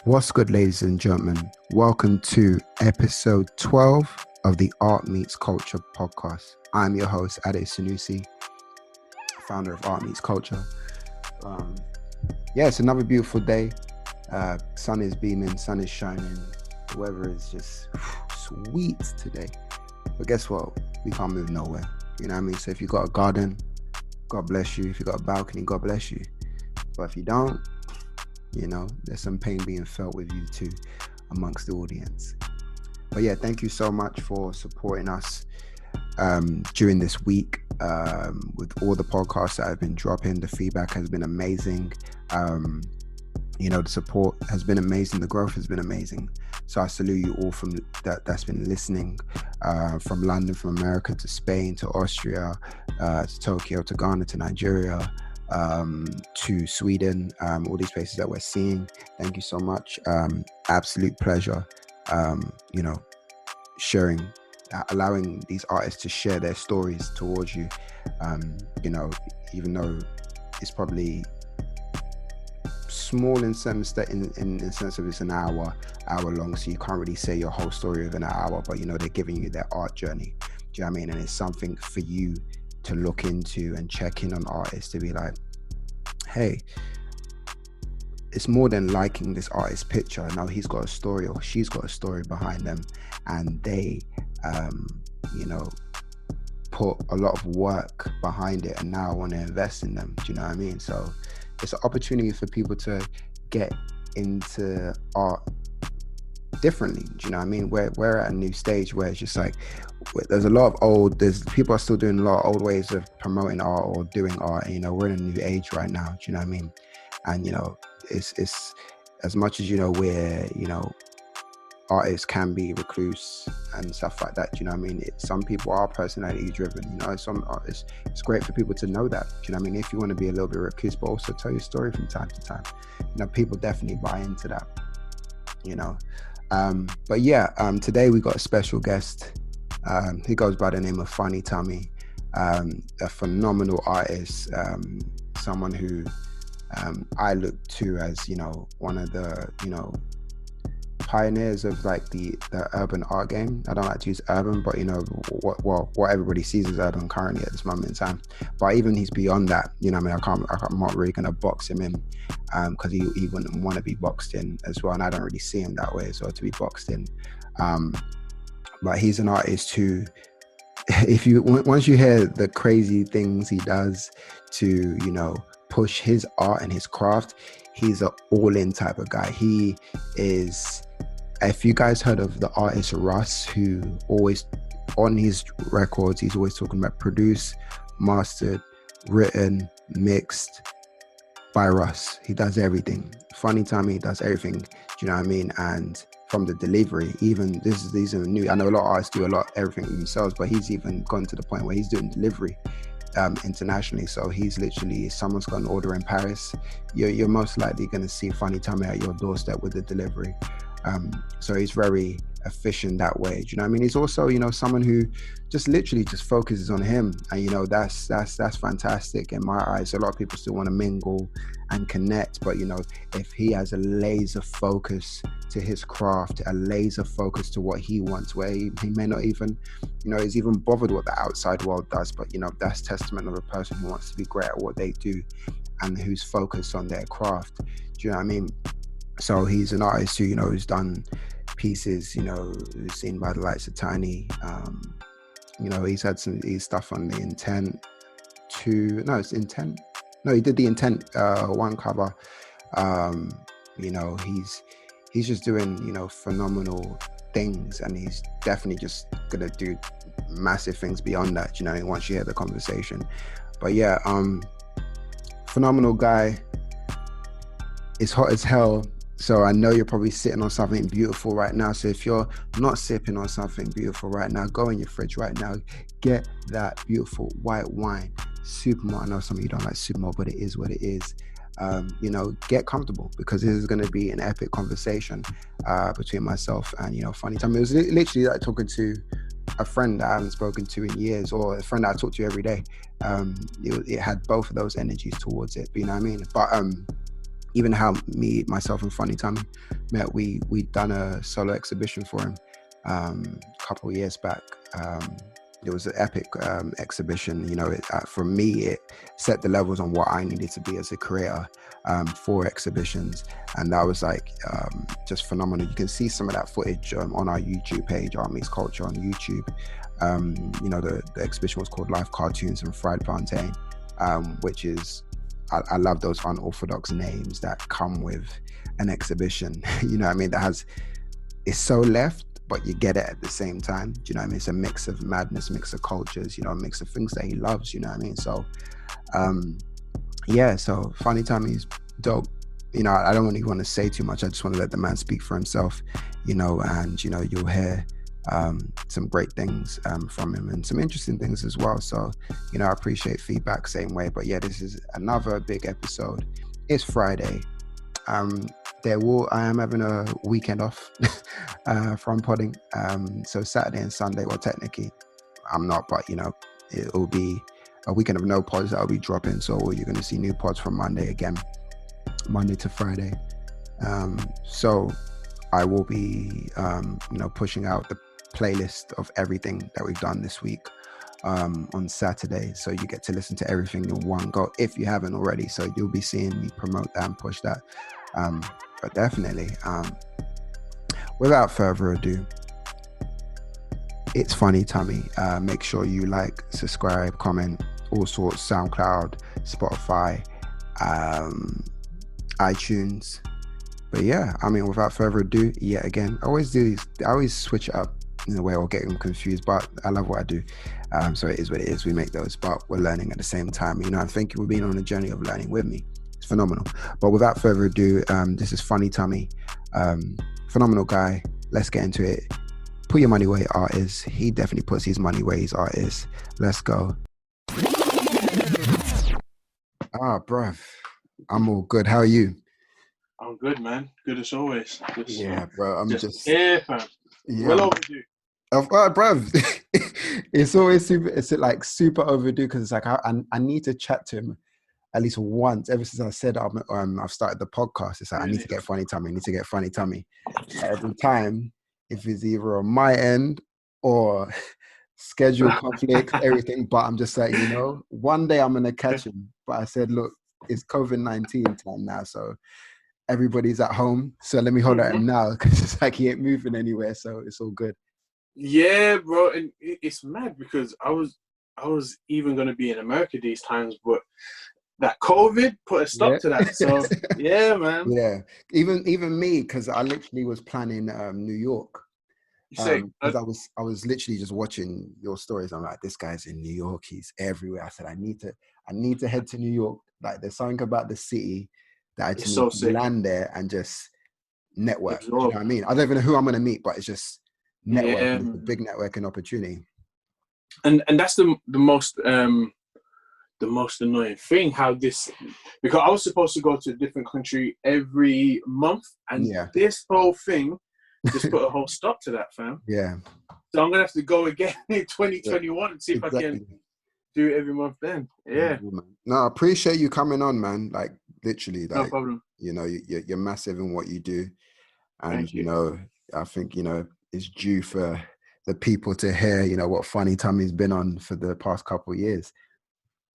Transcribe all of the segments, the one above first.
What's good, ladies and gentlemen? Welcome to episode 12 of the Art Meets Culture podcast. I'm your host, Ade Sanusi, founder of Art Meets Culture. It's another beautiful day. Sun is beaming, sun is shining. The weather is just sweet today. But guess what? We can't move nowhere. You know what I mean? So if you got a garden, God bless you. If you got a balcony, God bless you. But if you don't, you know, there's some pain being felt with you too amongst the audience. But yeah, thank you so much for supporting us during this week with all the podcasts that I've been dropping. The feedback has been amazing. The support has been amazing. The growth has been amazing. So I salute you all from that's been listening, from London, from America to Spain, to Austria, to Tokyo, to Ghana, to Nigeria, to Sweden, all these places that we're seeing. Thank you so much. Absolute pleasure, sharing, allowing these artists to share their stories towards you, even though it's probably small in some in the sense of it's an hour long, so you can't really say your whole story within an hour, but they're giving you their art journey. Do you know what I mean? And it's something for you to look into and check in on artists, to be like, hey, it's more than liking this artist's picture. No, he's got a story or she's got a story behind them, and they put a lot of work behind it, and now I want to invest in them. Do you know what I mean? So it's an opportunity for people to get into art differently. Do you know what I mean? We're at a new stage where it's just like there's people are still doing a lot of old ways of promoting art or doing art, and we're in a new age right now. Do you know what I mean? And it's as much as we're artists can be recluse and stuff like that. Do you know what I mean? Some people are personality driven. Some artists, it's great for people to know that. Do you know what I mean? If you want to be a little bit recluse, but also tell your story from time to time. People definitely buy into that. Today we got a special guest. He goes by the name of FunnyTummy, a phenomenal artist, someone who I look to as one of the pioneers of like the urban art game. I don't like to use urban, but what everybody sees as urban currently at this moment in time. But even he's beyond that. I'm not really gonna box him in, because he wouldn't want to be boxed in as well, and I don't really see him that way as well, to be boxed in. But he's an artist who, once you hear the crazy things he does to push his art and his craft, he's an all-in type of guy. He is. If you guys heard of the artist Russ, who always on his records, he's always talking about produced, mastered, written, mixed by Russ. He does everything. FunnyTummy does everything. Do you know what I mean? And from the delivery, even these are new. I know a lot of artists do everything themselves, but he's even gone to the point where he's doing delivery internationally. So he's literally, if someone's got an order in Paris, you're most likely going to see FunnyTummy at your doorstep with the delivery. So he's very efficient that way. Do you know what I mean? He's also, someone who just literally just focuses on him, and that's fantastic in my eyes. A lot of people still want to mingle and connect, but if he has a laser focus to his craft, a laser focus to what he wants, where he may not even, is even bothered what the outside world does, but that's testament of a person who wants to be great at what they do and who's focused on their craft. Do you know what I mean? So he's an artist who, who's done pieces, who's seen by the likes of Tiny. He's had his stuff on the Intent. He did the Intent one cover. He's just doing, phenomenal things, and he's definitely just gonna do massive things beyond that, once you hear the conversation. But yeah, phenomenal guy. It's hot as hell. So I know you're probably sitting on something beautiful right now. So if you're not sipping on something beautiful right now, go in your fridge right now, get that beautiful white wine. Supermalt. I know some of you don't like Supermalt, but it is what it is. Get comfortable, because this is going to be an epic conversation between myself and FunnyTummy. It was literally like talking to a friend that I haven't spoken to in years, or a friend that I talk to every day. It had both of those energies towards it. You know what I mean? But even how myself and FunnyTummy met. We'd done a solo exhibition for him a couple of years back. It was an epic exhibition. You know, for me, it set the levels on what I needed to be as a creator for exhibitions, and that was like just phenomenal. You can see some of that footage on our YouTube page, Art Meets Culture on YouTube. You know, the exhibition was called Life Cartoons and Fried Plantain, which is, I love those unorthodox names that come with an exhibition. You know what I mean? It's so left, but you get it at the same time. Do you know what I mean? It's a mix of madness, mix of cultures, you know, a mix of things that he loves, you know what I mean? So, yeah, so FunnyTummy's dope. You know, I don't really want to say too much. I just want to let the man speak for himself, you know, and, you know, you'll hear some great things from him and some interesting things as well. So, you know, I appreciate feedback same way. But yeah, this is another big episode. It's Friday. I am having a weekend off from podding. So Saturday and Sunday, well, technically I'm not, but you know, it will be a weekend of no pods that will be dropping. So you're going to see new pods from Monday to Friday. So I will be, you know, pushing out the playlist of everything that we've done this week on Saturday. So you get to listen to everything in one go if you haven't already. So you'll be seeing me promote that and push that. But definitely, without further ado, it's FunnyTummy. Make sure you like, subscribe, comment, all sorts, SoundCloud, Spotify, iTunes. But yeah, I mean, without further ado, yet again, I always switch it up in a way or get them confused, but I love what I do. So it is what it is. We make those, but we're learning at the same time. You know, I think you've been on a journey of learning with me. It's phenomenal. But without further ado, this is FunnyTummy. Phenomenal guy. Let's get into it. Put your money where your art is. He definitely puts his money where his art is. Let's go. Bruv. I'm all good. How are you? I'm good, man. Good as always. Yeah, bro. I'm just here, fam. Yeah. Well overdue. Bruv. It's always super overdue because it's like I need to chat to him at least once ever since I said I've started the podcast. It's like really? I need to get FunnyTummy. Every time, if it's either on my end or schedule conflicts, everything, but I'm just like, you know, one day I'm gonna catch him. But I said, look, it's COVID-19 time now, so everybody's at home. So let me hold at him now because it's like he ain't moving anywhere, so it's all good. Yeah, bro, and it's mad because I was even gonna be in America these times, but that COVID put a stop to that. So yeah, man. Yeah, even me, because I literally was planning New York. Because I was literally just watching your stories. I'm like, this guy's in New York. He's everywhere. I said, I need to head to New York. Like, there's something about the city that I just need to land there and just network. You know what I mean? I don't even know who I'm gonna meet, but it's just network. Yeah. It's a big networking opportunity. And that's the most annoying thing, how this, because I was supposed to go to a different country every month, and this whole thing just put a whole stop to that, fam. Yeah. So I'm gonna have to go again in 2021 and see if I can do it every month then. Yeah. No, I appreciate you coming on, man. Like literally, like, no problem. You know, you're massive in what you do, and you know, I think, you know, it's due for the people to hear, you know, what FunnyTummy's been on for the past couple of years.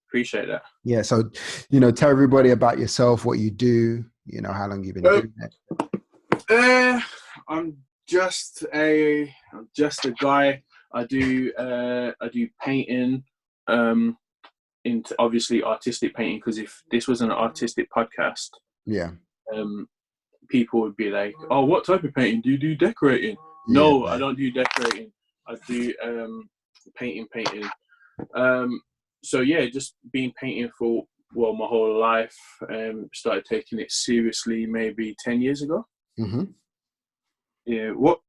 Appreciate that. Yeah, so, you know, tell everybody about yourself, what you do, you know, how long you've been doing it. I'm just a guy. I do painting, into obviously artistic painting, because if this was an artistic podcast, people would be like, oh, what type of painting do you do? Decorating? No, I don't do decorating. I do painting. So yeah, just been painting for my whole life. Started taking it seriously maybe 10 years ago. Mm-hmm. Yeah. What?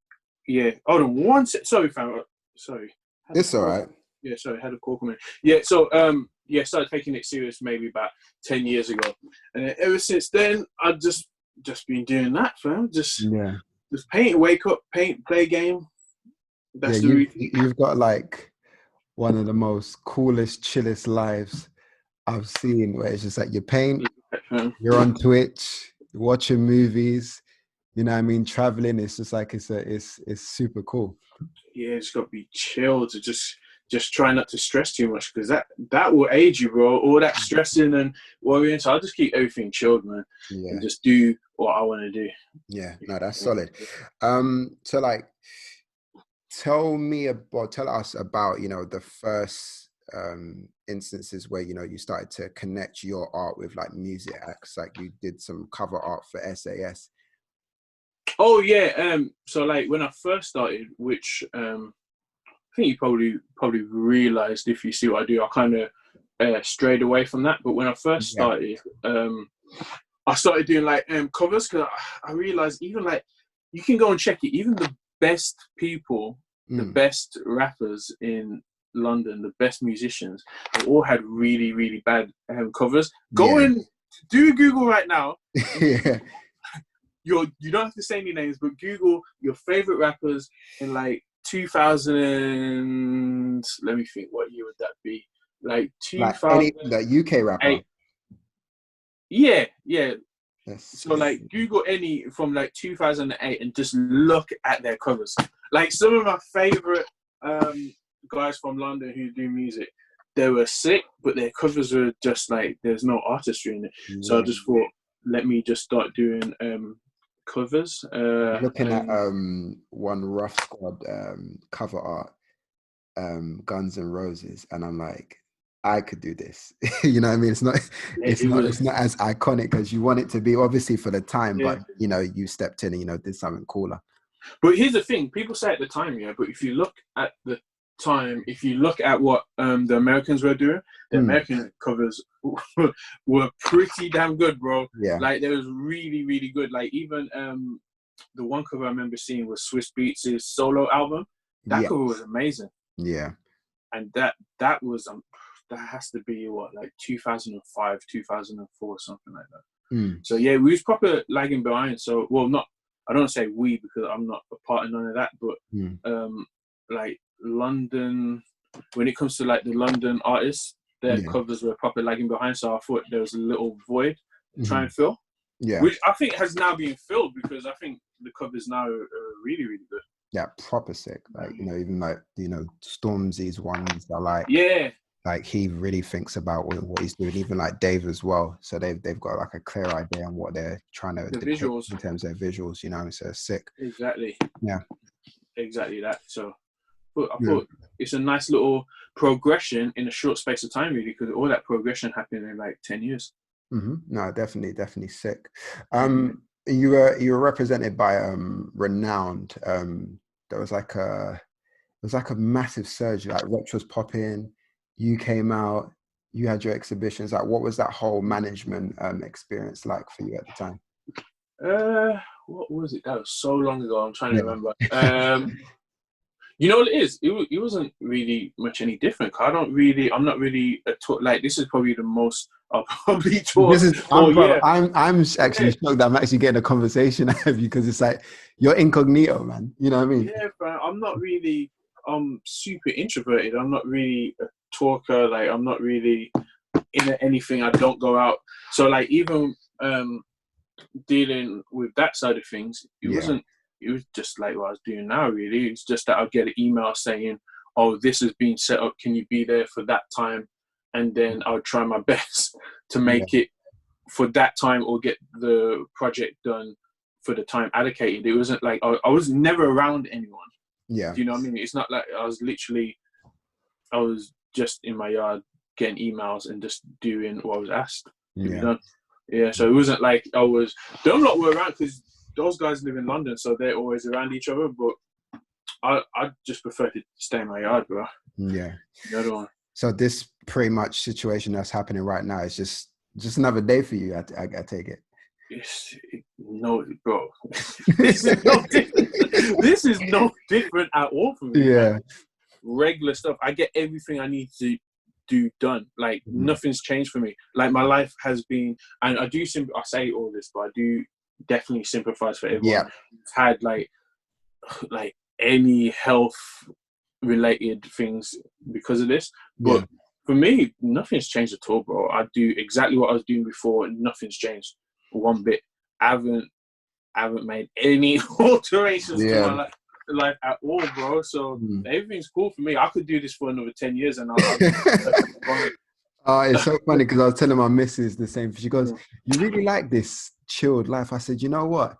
Yeah. Hold on one sec. Sorry, fam. Sorry. It's all right. Yeah. Sorry. Had a call coming. Yeah. So started taking it serious maybe about 10 years ago, and ever since then I've just been doing that, fam. Just paint. Wake up, paint, play game. That's you've got like one of the most coolest, chillest lives I've seen, where it's just like you paint, you're on Twitch, watching movies, you know what I mean, traveling. It's just like it's super cool. Yeah, it's got to be chill to just try not to stress too much, because that will age you, bro. All that stressing and worrying. So I'll just keep everything chilled, man, and just do what I want to do. Yeah, no, that's solid. So like, tell us about, you know, the first instances where, you know, you started to connect your art with like music acts, like you did some cover art for SAS. Oh yeah, so like when I first started, which I think you probably realized if you see what I do, I kind of strayed away from that. But when I first started, I started doing like covers, because I realized even like you can go and check it, even the best people, the best rappers in London, the best musicians, they all had really, really bad covers. Go and do Google right now. You don't have to say any names, but Google your favorite rappers in like 2000. Let me think, what year would that be? Like 2000. Like the UK rapper. Yeah. So like Google any from like 2008 and just look at their covers. Like some of my favorite guys from London who do music, they were sick, but their covers were just like, there's no artistry in it. So I just thought, let me just start doing covers. Looking at one Rough Squad cover art, Guns N' Roses, and I'm like, I could do this. You know what I mean? It's not as iconic as you want it to be, obviously for the time, but you know, you stepped in and, you know, did something cooler. But here's the thing, people say at the time, but if you look at the time, if you look at what the Americans were doing, the American covers were pretty damn good, bro. Like, they was really, really good. Like, even the one cover I remember seeing was Swiss Beats' solo album. That cover was amazing. And that was that has to be what, like 2005, 2004, something like that. So yeah, we was proper lagging behind. So, well, not, I don't say we because I'm not a part of none of that, but like London, when it comes to like the London artists, their covers were proper lagging behind. So I thought there was a little void to try and fill, which I think has now been filled, because I think the covers now are really, really good. Yeah, proper sick. Like, you know, even like, you know, Stormzy's ones are like, like he really thinks about what he's doing. Even like Dave as well. So they've got like a clear idea on what they're trying to depict in terms of their visuals. You know, so sick. Exactly. Yeah. Exactly that. So, but I thought it's a nice little progression in a short space of time, really, because all that progression happened in like 10 years. No, definitely sick. You were represented by Renowned. There was like a massive surge. Like Retro was popping. You came out. You had your exhibitions. Like, what was that whole management experience like for you at the time? What was it? That was so long ago. I'm trying to remember. You know what it is? It wasn't really much any different. I'm not really like, this is probably the most I'll probably talk. I'm actually shocked that I'm actually getting a conversation out of you, because it's like you're incognito, man. You know what I mean? Yeah, but I'm not really super introverted. I'm not really a talker. Like, I'm not really into anything. I don't go out. So like, even dealing with that side of things, it was just like what I was doing now, really. It's just that I'll get an email saying, oh, this has been set up, can you be there for that time? And then I'll try my best to make it for that time, or get the project done for the time allocated. It wasn't like I was never around anyone. Do you know what I mean? It's not like I was just in my yard getting emails and just doing what I was asked to be done. So it wasn't like I was, them lot were around, because those guys live in London, so they're always around each other, but I just prefer to stay in my yard, bro. The other one. So this pretty much situation that's happening right now is just another day for you, I take it. No, bro. This is no different. This is no different at all for me. Like, regular stuff. I get everything I need to do done. Like, nothing's changed for me. Like, my life has been, and I say all this, but I do definitely sympathize for everyone who's had like any health related things because of this. But for me, nothing's changed at all, bro. I do exactly what I was doing before, and nothing's changed one bit. haven't made any alterations to my life at all, bro. So everything's cool for me. I could do this for another 10 years and I'll be fine. It's so funny because I was telling my missus the same. She goes, "You really like this chilled life?" I said, "You know what?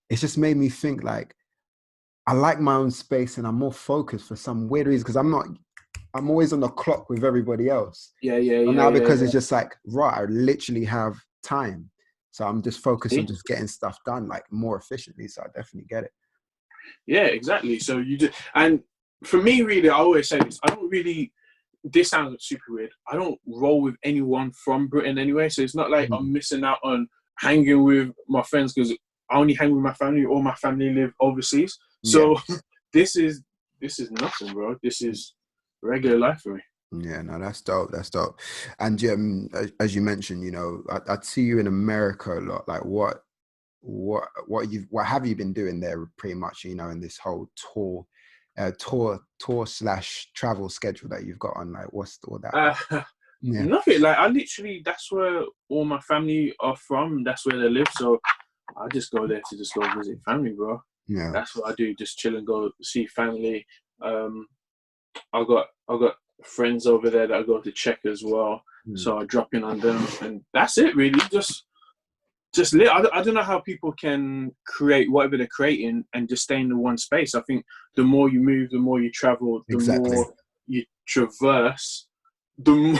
It's just made me think like I like my own space and I'm more focused for some weird reason because I'm always on the clock with everybody else. And now because it's just like, right, I literally have time. So I'm just focused on just getting stuff done like more efficiently. So I definitely get it. Yeah, exactly. So you do. And for me, really, I always say this. I don't really, this sounds super weird. I don't roll with anyone from Britain anyway. So it's not like I'm missing out on hanging with my friends because I only hang with my family or my family live overseas. So this is nothing, bro. This is regular life for me. Yeah, no, that's dope. That's dope. And as you mentioned, you know, I see you in America a lot. Like what have you been doing there pretty much, you know, in this whole tour slash travel schedule that you've got on? Like what's all that? Nothing. Like I literally, that's where all my family are from. That's where they live. So I just go there to just go visit family, bro. Yeah. That's what I do. Just chill and go see family. I got friends over there that I go to check as well. So I drop in on them and that's it really. Just lit. I don't know how people can create whatever they're creating and just stay in the one space. I think the more you move, the more you travel, the more you traverse, the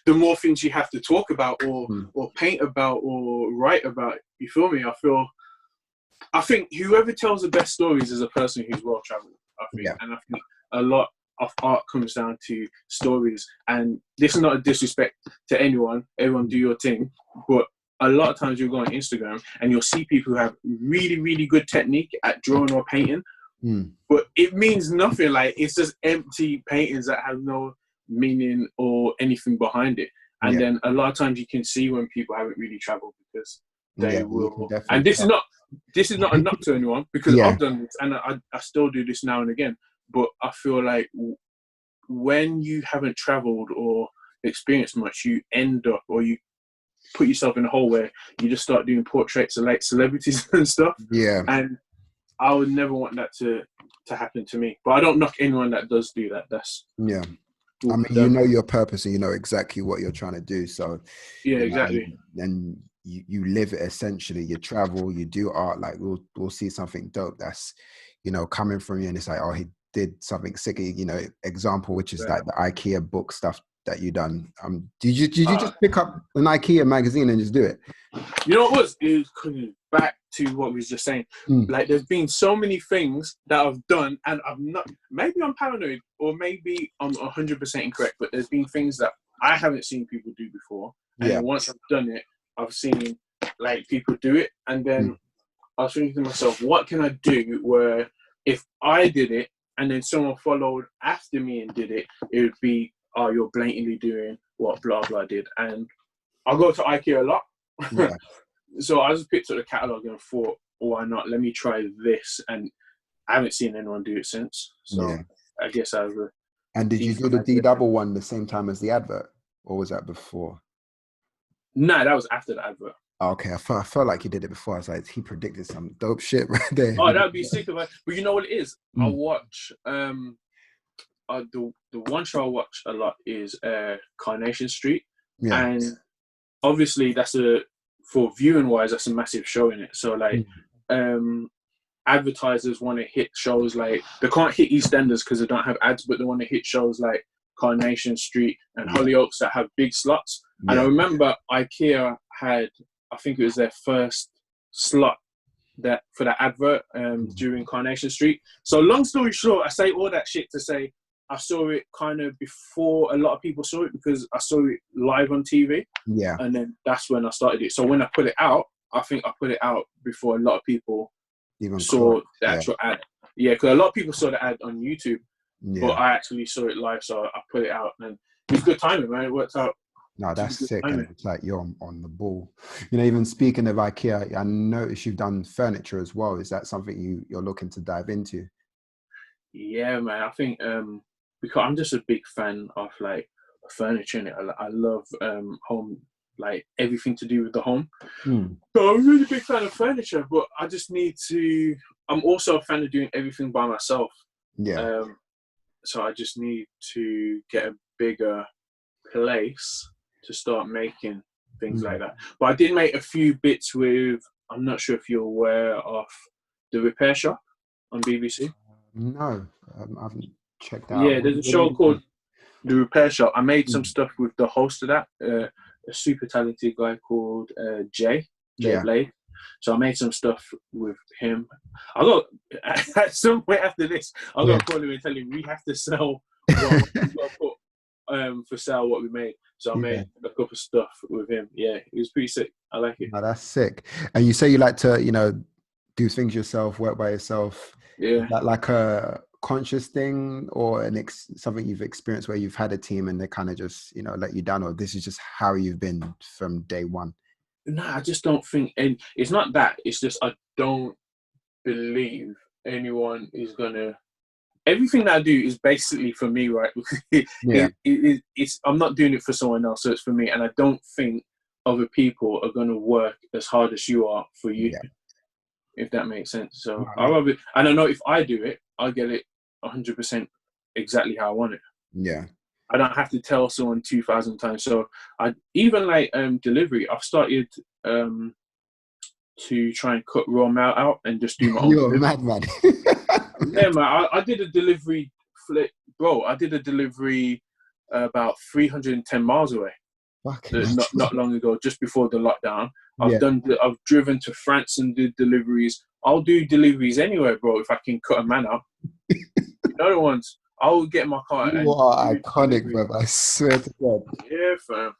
more things you have to talk about or paint about or write about. You feel me? I think whoever tells the best stories is a person who's well traveled. I think, and I think a lot of art comes down to stories. And this is not a disrespect to anyone. Everyone do your thing, but a lot of times you'll go on Instagram and you'll see people who have really, really good technique at drawing or painting, but it means nothing. Like it's just empty paintings that have no meaning or anything behind it. And then a lot of times you can see when people haven't really traveled because they will. And this is not a knock to anyone because I've done this and I still do this now and again. But I feel like when you haven't traveled or experienced much, you end up or you put yourself in a hole where you just start doing portraits of like celebrities and stuff. Yeah. And I would never want that to happen to me. But I don't knock anyone that does do that. That's I mean, you know your purpose and you know exactly what you're trying to do. So exactly. And you live it essentially. You travel, you do art. Like we'll see something dope that's, you know, coming from you, and it's like, oh, he did something sick. You know, example, which is like the IKEA book stuff that you done. Did you just pick up an IKEA magazine and just do it? You know what it was back to what we was just saying. Like there's been so many things that I've done and I've not, maybe I'm paranoid or maybe I'm 100% incorrect, but there's been things that I haven't seen people do before. And then once I've done it, I've seen like people do it. And then I was thinking to myself, what can I do where if I did it and then someone followed after me and did it, it would be, oh, you're blatantly doing what blah blah did. And I go to IKEA a lot. So I just picked up the catalogue and thought, why not? Let me try this. And I haven't seen anyone do it since. So I guess I was. And did you do the D double one the same time as the advert? Or was that before? No, that was after the advert. Okay, I felt like he did it before. I was like, he predicted some dope shit right there. Oh, that would be sick of it. But you know what it is? I watch the one show I watch a lot is Carnation Street. And obviously that's for viewing wise, that's a massive show in it. So like advertisers want to hit shows like, they can't hit EastEnders because they don't have ads, but they want to hit shows like Carnation Street and Hollyoaks that have big slots. And I remember IKEA had, I think it was their first slot that for that advert during Carnation Street. So long story short, I say all that shit to say I saw it kind of before a lot of people saw it because I saw it live on TV. Yeah. And then that's when I started it. So when I put it out, I think I put it out before a lot of people even saw the actual ad. Yeah, because a lot of people saw the ad on YouTube, but I actually saw it live, so I put it out. And it was good timing, man. It worked out. No, that's sick. And it's like you're on the ball. You know, even speaking of IKEA, I noticed you've done furniture as well. Is that something you're looking to dive into? Yeah, man. I think because I'm just a big fan of like furniture in it. I love home like everything to do with the home. Mm. So I'm a really big fan of furniture, but I just need to. I'm also a fan of doing everything by myself. Yeah. So I just need to get a bigger place to start making things like that. But I did make a few bits with. I'm not sure if you're aware of the Repair Shop on BBC. No, I haven't checked out. Yeah, there's a show called The Repair Shop. I made some stuff with the host of that, a super talented guy called Jay Blade. So I made some stuff with him. I got at some point after this, I got to call him and tell him we have to sell what we got to put for sale what we made. So I made a couple of stuff with him. Yeah, it was pretty sick. I like it. Oh, that's sick. And you say you like to, do things yourself, work by yourself. Yeah. Is that like a conscious thing or something you've experienced where you've had a team and they kind of just, let you down, or this is just how you've been from day one? No, I just don't think, and it's not that. It's just I don't believe anyone is gonna. Everything that I do is basically for me, right? It's I'm not doing it for someone else, so it's for me. And I don't think other people are gonna work as hard as you are for you, if that makes sense. So and I know if I do it, I'll get it 100% exactly how I want it. Yeah. I don't have to tell someone 2,000 times. So I even like delivery. I've started to try and cut raw mail out and just do my own. You're a madman. Yeah, man. I did a delivery bro. I did a delivery about 310 miles away. Not long ago, just before the lockdown. I've driven to France and did deliveries. I'll do deliveries anywhere, bro. If I can cut a man out. The ones. I'll get in my car. You are iconic, bro. I swear to God. Yeah, fam.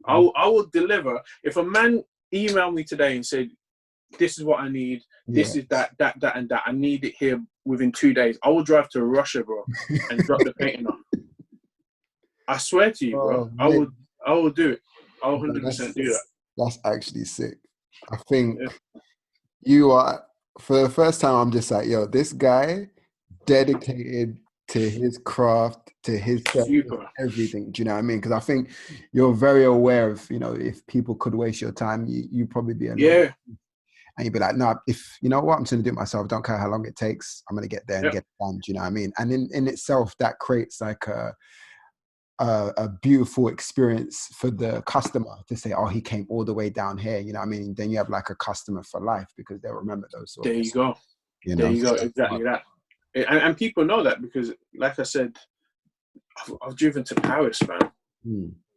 I will deliver. If a man emailed me today and said, "This is what I need. This is that, and that. I need it here within 2 days," I will drive to Russia, bro, and drop the painting on. I swear to you, bro. I will do it. I'll 100% do that. That's actually sick. I think you are. For the first time, I'm just like, yo, this guy dedicated to his craft, to his everything. Do you know what I mean? Because I think you're very aware of, if people could waste your time, you probably be annoyed. And you'd be like, no, if you know what, I'm just gonna do it myself. I don't care how long it takes. I'm gonna get there and get it done. Do you know what I mean? And in itself, that creates like a beautiful experience for the customer to say, oh, he came all the way down here. You know what I mean? Then you have like a customer for life because they'll remember those. There you go. There you go. Exactly that. And people know that because, like I said, I've driven to Paris, man,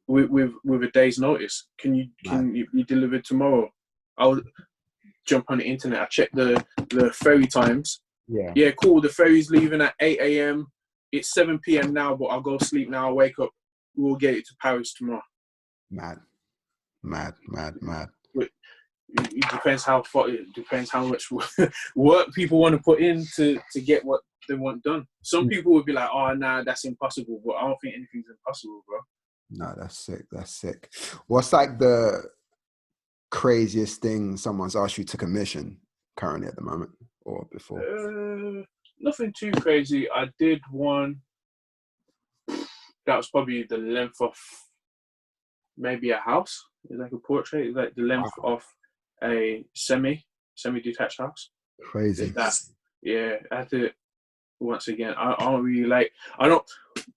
with a day's notice. Can you deliver tomorrow? I'll jump on the internet. I check the ferry times. Yeah, cool. The ferry's leaving at 8 a.m. It's 7 p.m. now, but I'll go sleep now. I'll wake up. We'll get it to Paris tomorrow. Mad. It depends how much work people want to put in to get what they want done. Some people would be like, "Oh, nah, that's impossible." But I don't think anything's impossible, bro. No, that's sick. What's like the craziest thing someone's asked you to commission currently at the moment or before? Nothing too crazy. I did one that was probably the length of maybe a house. It's like a portrait. It's like the length of a semi-detached house. Crazy. That, yeah, I had to. Once again, I don't really like.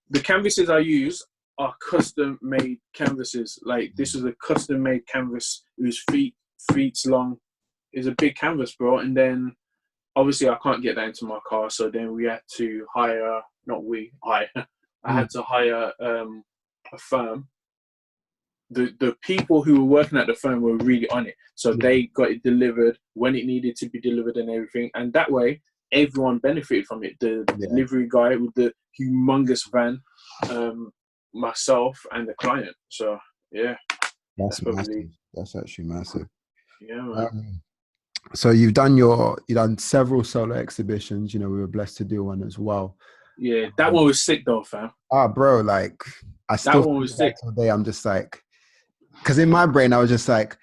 The canvases I use are custom-made canvases. Like this is a custom-made canvas whose feet long. Is a big canvas, bro. And then obviously I can't get that into my car, so then we had to hire. I had to hire a firm. The people who were working at the firm were really on it, so they got it delivered when it needed to be delivered and everything, and that way everyone benefited from it. The delivery guy with the humongous van, myself and the client. So yeah, that's massive. That's actually massive. Yeah, man. So you've done several solo exhibitions. We were blessed to do one as well. Yeah, that one was sick though, fam. Bro, like I still that one was sick. Today I'm just like, because in my brain I was just like,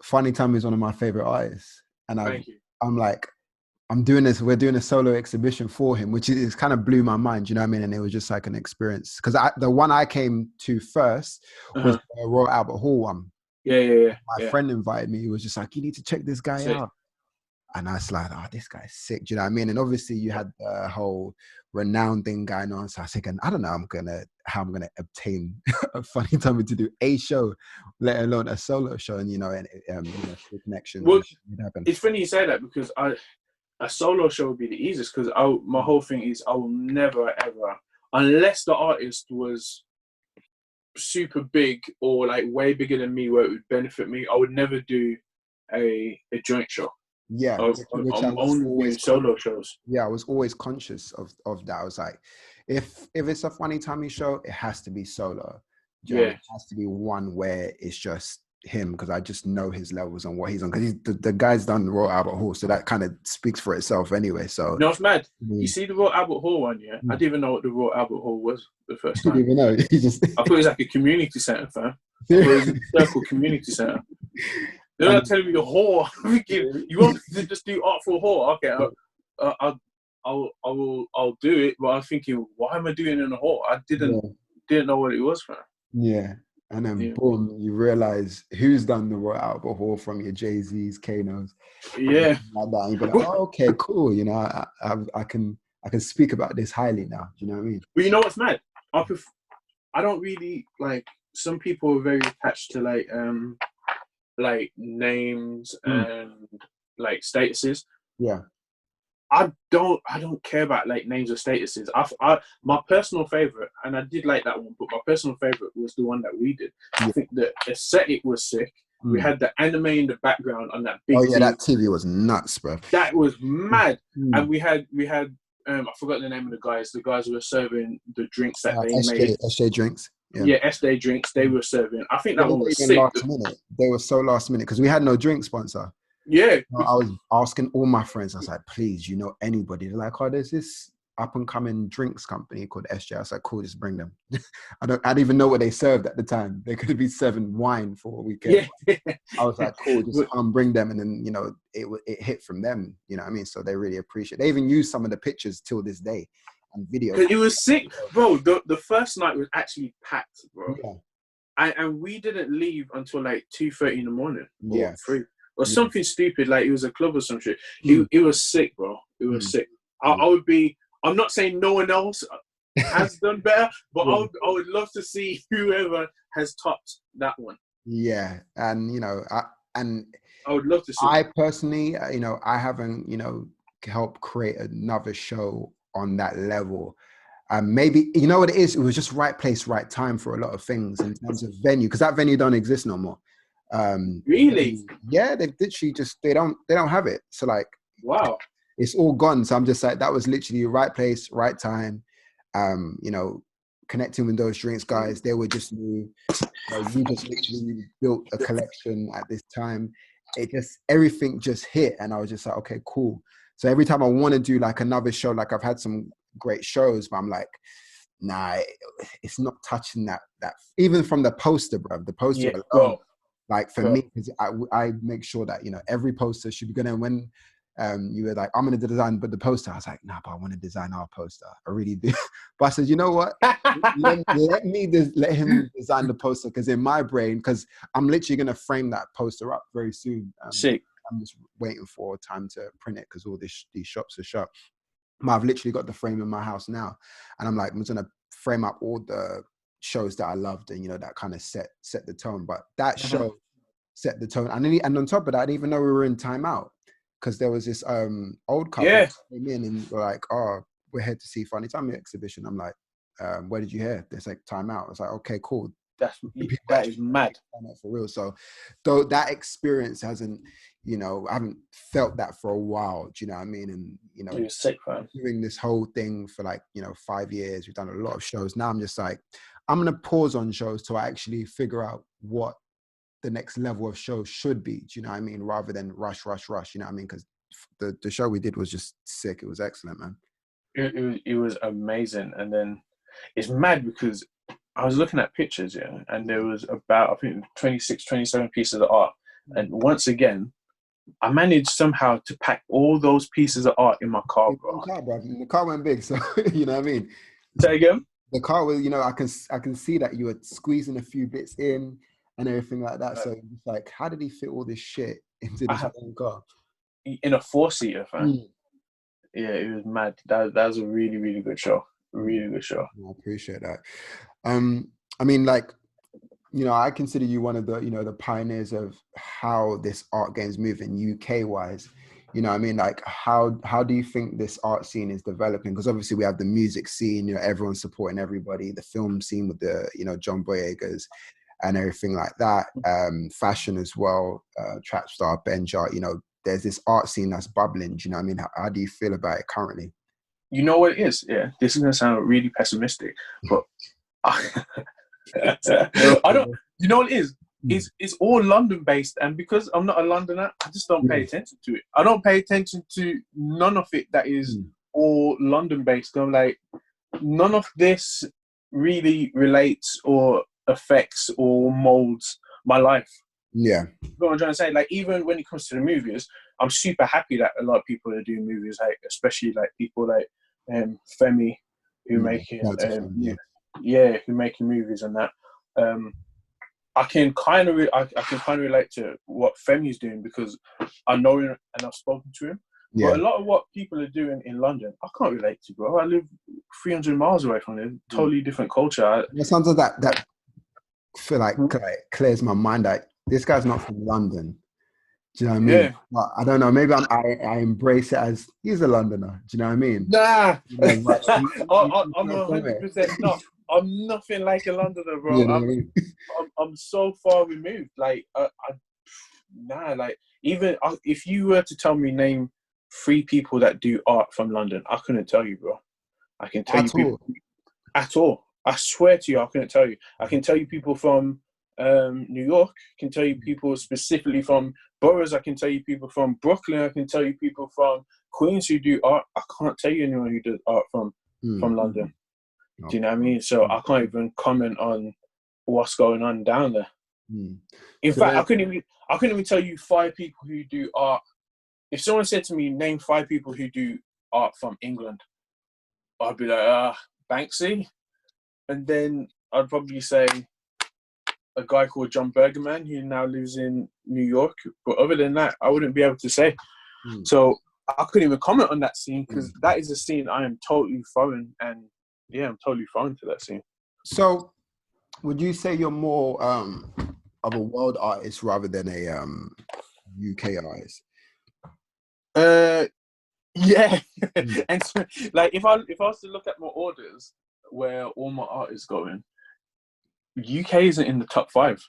FunnyTummy is one of my favorite artists, and I'm like, we're doing a solo exhibition for him, which is kind of blew my mind. You know what I mean? And it was just like an experience because the one I came to first was the Royal Albert Hall one. My friend invited me. He was just like, you need to check this guy out. And I was like, oh, this guy's sick. Do you know what I mean? And obviously you had the whole renown thing going on. So I was thinking, I don't know how I'm gonna obtain a FunnyTummy to do a show, let alone a solo show, and through connections. Well, it's funny you say that, because a solo show would be the easiest, because my whole thing is I will never ever, unless the artist was super big or like way bigger than me where it would benefit me, I would never do a joint show. Yeah, I'm only doing solo shows. Yeah, I was always conscious of that. I was like, if it's a FunnyTummy show, it has to be solo. It has to be one where it's just him, because I just know his levels and what he's on, because the guy's done the Royal Albert Hall, so that kind of speaks for itself anyway. So no, it's mad. You see the Royal Albert Hall one, I didn't even know what the Royal Albert Hall was the first time. You didn't even know. I thought it was like a community centre, fam. I thought it was a circle community centre. They're not telling me the hall. You want me to just do art for a hall? Okay, I'll do it. But I'm thinking, why am I doing it in a hall? I didn't know what it was, man. Yeah, and then boom, you realize who's done the Royal Albert Hall from your Jay-Z's, Kanos. Yeah, like that. And you go like, oh, okay, cool. You know, I can speak about this highly now. Do you know what I mean? But you know what's mad? I don't really like. Some people are very attached to like names and like statuses. Yeah, I don't care about like names or statuses. My personal favorite, and I did like that one, but my personal favorite was the one that we did. I think the aesthetic was sick. We had the anime in the background on that big TV. That TV was nuts, bro. That was mad. And we had I forgot the name of the guys. The guys who were serving the drinks that they made. SJ drinks. Yeah, SJ drinks. They were serving. I think that one was sick. Last minute. They were so last minute because we had no drink sponsor. Yeah. I was asking all my friends. I was like, please, you know anybody? They're like, oh, there's this up and coming drinks company called SJ. I was like, cool, just bring them. I didn't even know what they served at the time. They could be serving wine for what we came. Yeah. I was like, cool, just bring them, and then it hit from them. You know what I mean? So they really appreciate it. They even use some of the pictures till this day. Video. It was sick, bro. The first night was actually packed, bro. Yeah. And we didn't leave until like 2:30 in the morning. Yeah, 3 or something stupid. Like it was a club or some shit. It was sick, bro. It was sick. I would be. I'm not saying no one else has done better, but I would love to see whoever has topped that one. Yeah, and I would love to see. I personally, I haven't, helped create another show on that level. Maybe you know what it is. It was just right place, right time for a lot of things in terms of venue, because that venue don't exist no more. Really? Yeah, they've literally just they don't have it. So like, wow, it's all gone. So I'm just like, that was literally right place, right time. Connecting with those drinks guys, they were just new. We just literally built a collection at this time. Everything just hit, and I was just like, okay, cool. So every time I want to do like another show, like I've had some great shows, but I'm like, nah, it's not touching that even from the poster, bro. The poster alone, like for me, because I make sure that every poster should be good. And when you were like, I'm gonna design, but the poster, I was like, nah, but I want to design our poster. I really do. But I said, you know what? let him design the poster, because in my brain, because I'm literally gonna frame that poster up very soon. Sick. I'm just waiting for time to print it, because all these shops are shut. But I've literally got the frame in my house now, and I'm like, I'm just gonna frame up all the shows that I loved, and that kind of set the tone. But that show set the tone, and on top of that, I didn't even know we were in timeout, because there was this old couple who came in and were like, oh, we're here to see FunnyTummy Exhibition. I'm like, where did you hear? There's like timeout. I was like, okay, cool. That is mad. For real. So though that experience hasn't, I haven't felt that for a while. Do you know what I mean? And you're sick, man. Doing this whole thing for 5 years, we've done a lot of shows. Now I'm just like, I'm gonna pause on shows till I actually figure out what the next level of show should be. Do you know what I mean? Rather than rush. You know what I mean? Because the show we did was just sick. It was excellent, man. It was amazing. And then it's mad because I was looking at pictures, and there was about, I think, 26, 27 pieces of art. And once again, I managed somehow to pack all those pieces of art in my car, bro. The car went big, so you know what I mean? Say again? The car was, I can see that you were squeezing a few bits in, and everything like that. So it's like, how did he fit all this shit into this one car? In a 4-seater, fam. Mm. Yeah, it was mad. That was a really, really good show. Really good show. I appreciate that. I mean, like, you know, I consider you one of the, you know, the pioneers of how this art game's moving UK wise. You know, I mean, like, how do you think this art scene is developing? Because obviously we have the music scene, you know, everyone's supporting everybody, the film scene with the, you know, John Boyegas and everything like that, fashion as well, trap star, Benja, you know, there's this art scene that's bubbling. Do you know what I mean? How do you feel about it currently? You know what it is? Yeah, this is going to sound really pessimistic, but I don't, you know what it is? It's all London based, and because I'm not a Londoner, I just don't pay attention to it. I don't pay attention to none of it that is all London based. I'm like, none of this really relates or affects or molds my life. Yeah. You know what I'm trying to say? Like, even when it comes to the movies, I'm super happy that a lot of people are doing movies, like, especially like people like Femi, who making who making movies and that. I can kind of relate to what Femi's doing because I know him and I've spoken to him. Yeah. But a lot of what people are doing in London, I can't relate to, bro. I live 300 miles away from it. Totally different culture. Sometimes that feel like clears my mind. Like, this guy's not from London. Do you know what I mean? Yeah. But I don't know. Maybe I embrace it as he's a Londoner. Do you know what I mean? Nah. You know, I'm 100% not. I'm nothing like a Londoner, bro. You know I'm so far removed. Like, like, even if you were to tell me name 3 people that do art from London, I couldn't tell you, bro. I can tell you people at all. I swear to you, I couldn't tell you. I can tell you people from New York. I can tell you people specifically from boroughs. I can tell you people from Brooklyn. I can tell you people from Queens who do art. I can't tell you anyone who does art from London. Do you know what I mean? So I can't even comment on what's going on down there. In fact, I couldn't even tell you 5 people who do art. If someone said to me, name 5 people who do art from England, I'd be like, Banksy. And then I'd probably say a guy called John Bergerman, who now lives in New York. But other than that, I wouldn't be able to say. So I couldn't even comment on that scene because that is a scene I am totally foreign, and yeah, I'm totally foreign to that scene. So would you say you're more of a world artist rather than a UK artist? Yeah. And so, like, if I was to look at my orders where all my art is going, UK isn't in the top 5.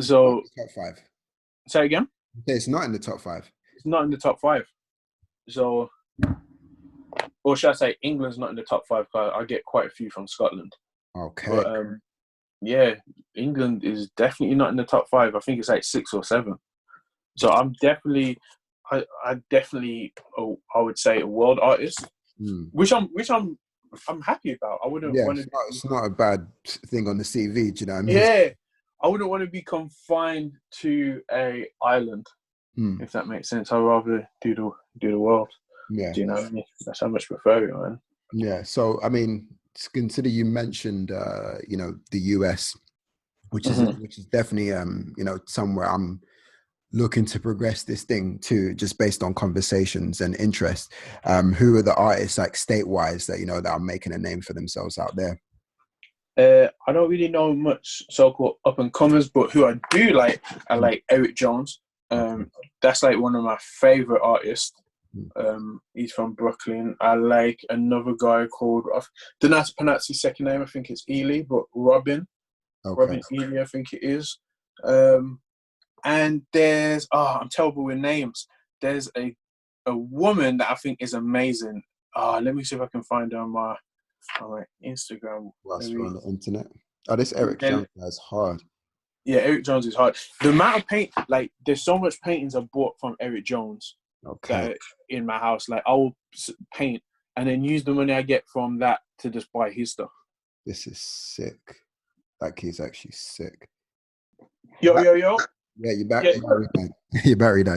So top 5. Say again? It's not in the top 5. It's not in the top 5. So, or should I say England's not in the top 5 because I get quite a few from Scotland. Okay. But yeah, England is definitely not in the top 5. I think it's like 6 or 7. So I'm definitely, I would say a world artist, which I'm happy about. I wouldn't want to. It's not a bad thing on the CV. Do you know what I mean? Yeah, I wouldn't want to be confined to a island, if that makes sense. I'd rather do the world. Yeah. Do you know what I mean? That's how much prefer it, man. Yeah. So I mean, consider you mentioned you know, the US, which is definitely you know, somewhere I'm looking to progress this thing to, just based on conversations and interest. Who are the artists, like, state-wise, that you know that are making a name for themselves out there? I don't really know much so-called up-and-comers, but who I do like, I like Eric Jones. That's like one of my favorite artists. He's from Brooklyn. I like another guy called, I don't know how to pronounce his second name, I think it's Ely, but Robin Ely, I think it is. And there's, I'm terrible with names. There's a woman that I think is amazing. Let me see if I can find her on my Instagram. Whilst we're on the internet. This Eric Jones is hard. Yeah, Eric Jones is hard. The amount of paint, like, there's so much paintings I bought from Eric Jones in my house. Like, I will paint and then use the money I get from that to just buy his stuff. This is sick. Like, he's actually sick. Yo. Yeah, you're back. Yeah. You're buried.